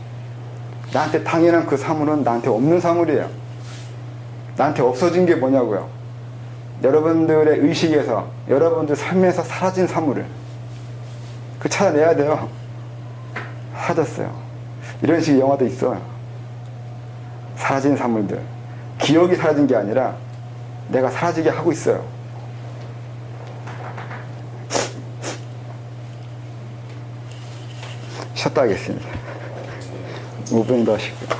[SPEAKER 1] 나한테 당연한 그 사물은 나한테 없는 사물이에요. 나한테 없어진 게 뭐냐고요. 여러분들의 의식에서, 여러분들 삶에서 사라진 사물을 그 찾아내야 돼요. 사라졌어요. 이런 식의 영화도 있어요. 사라진 사물들. 기억이 사라진 게 아니라 내가 사라지게 하고 있어요. 쉬었다 하겠습니다. 5분이 더 하시고요.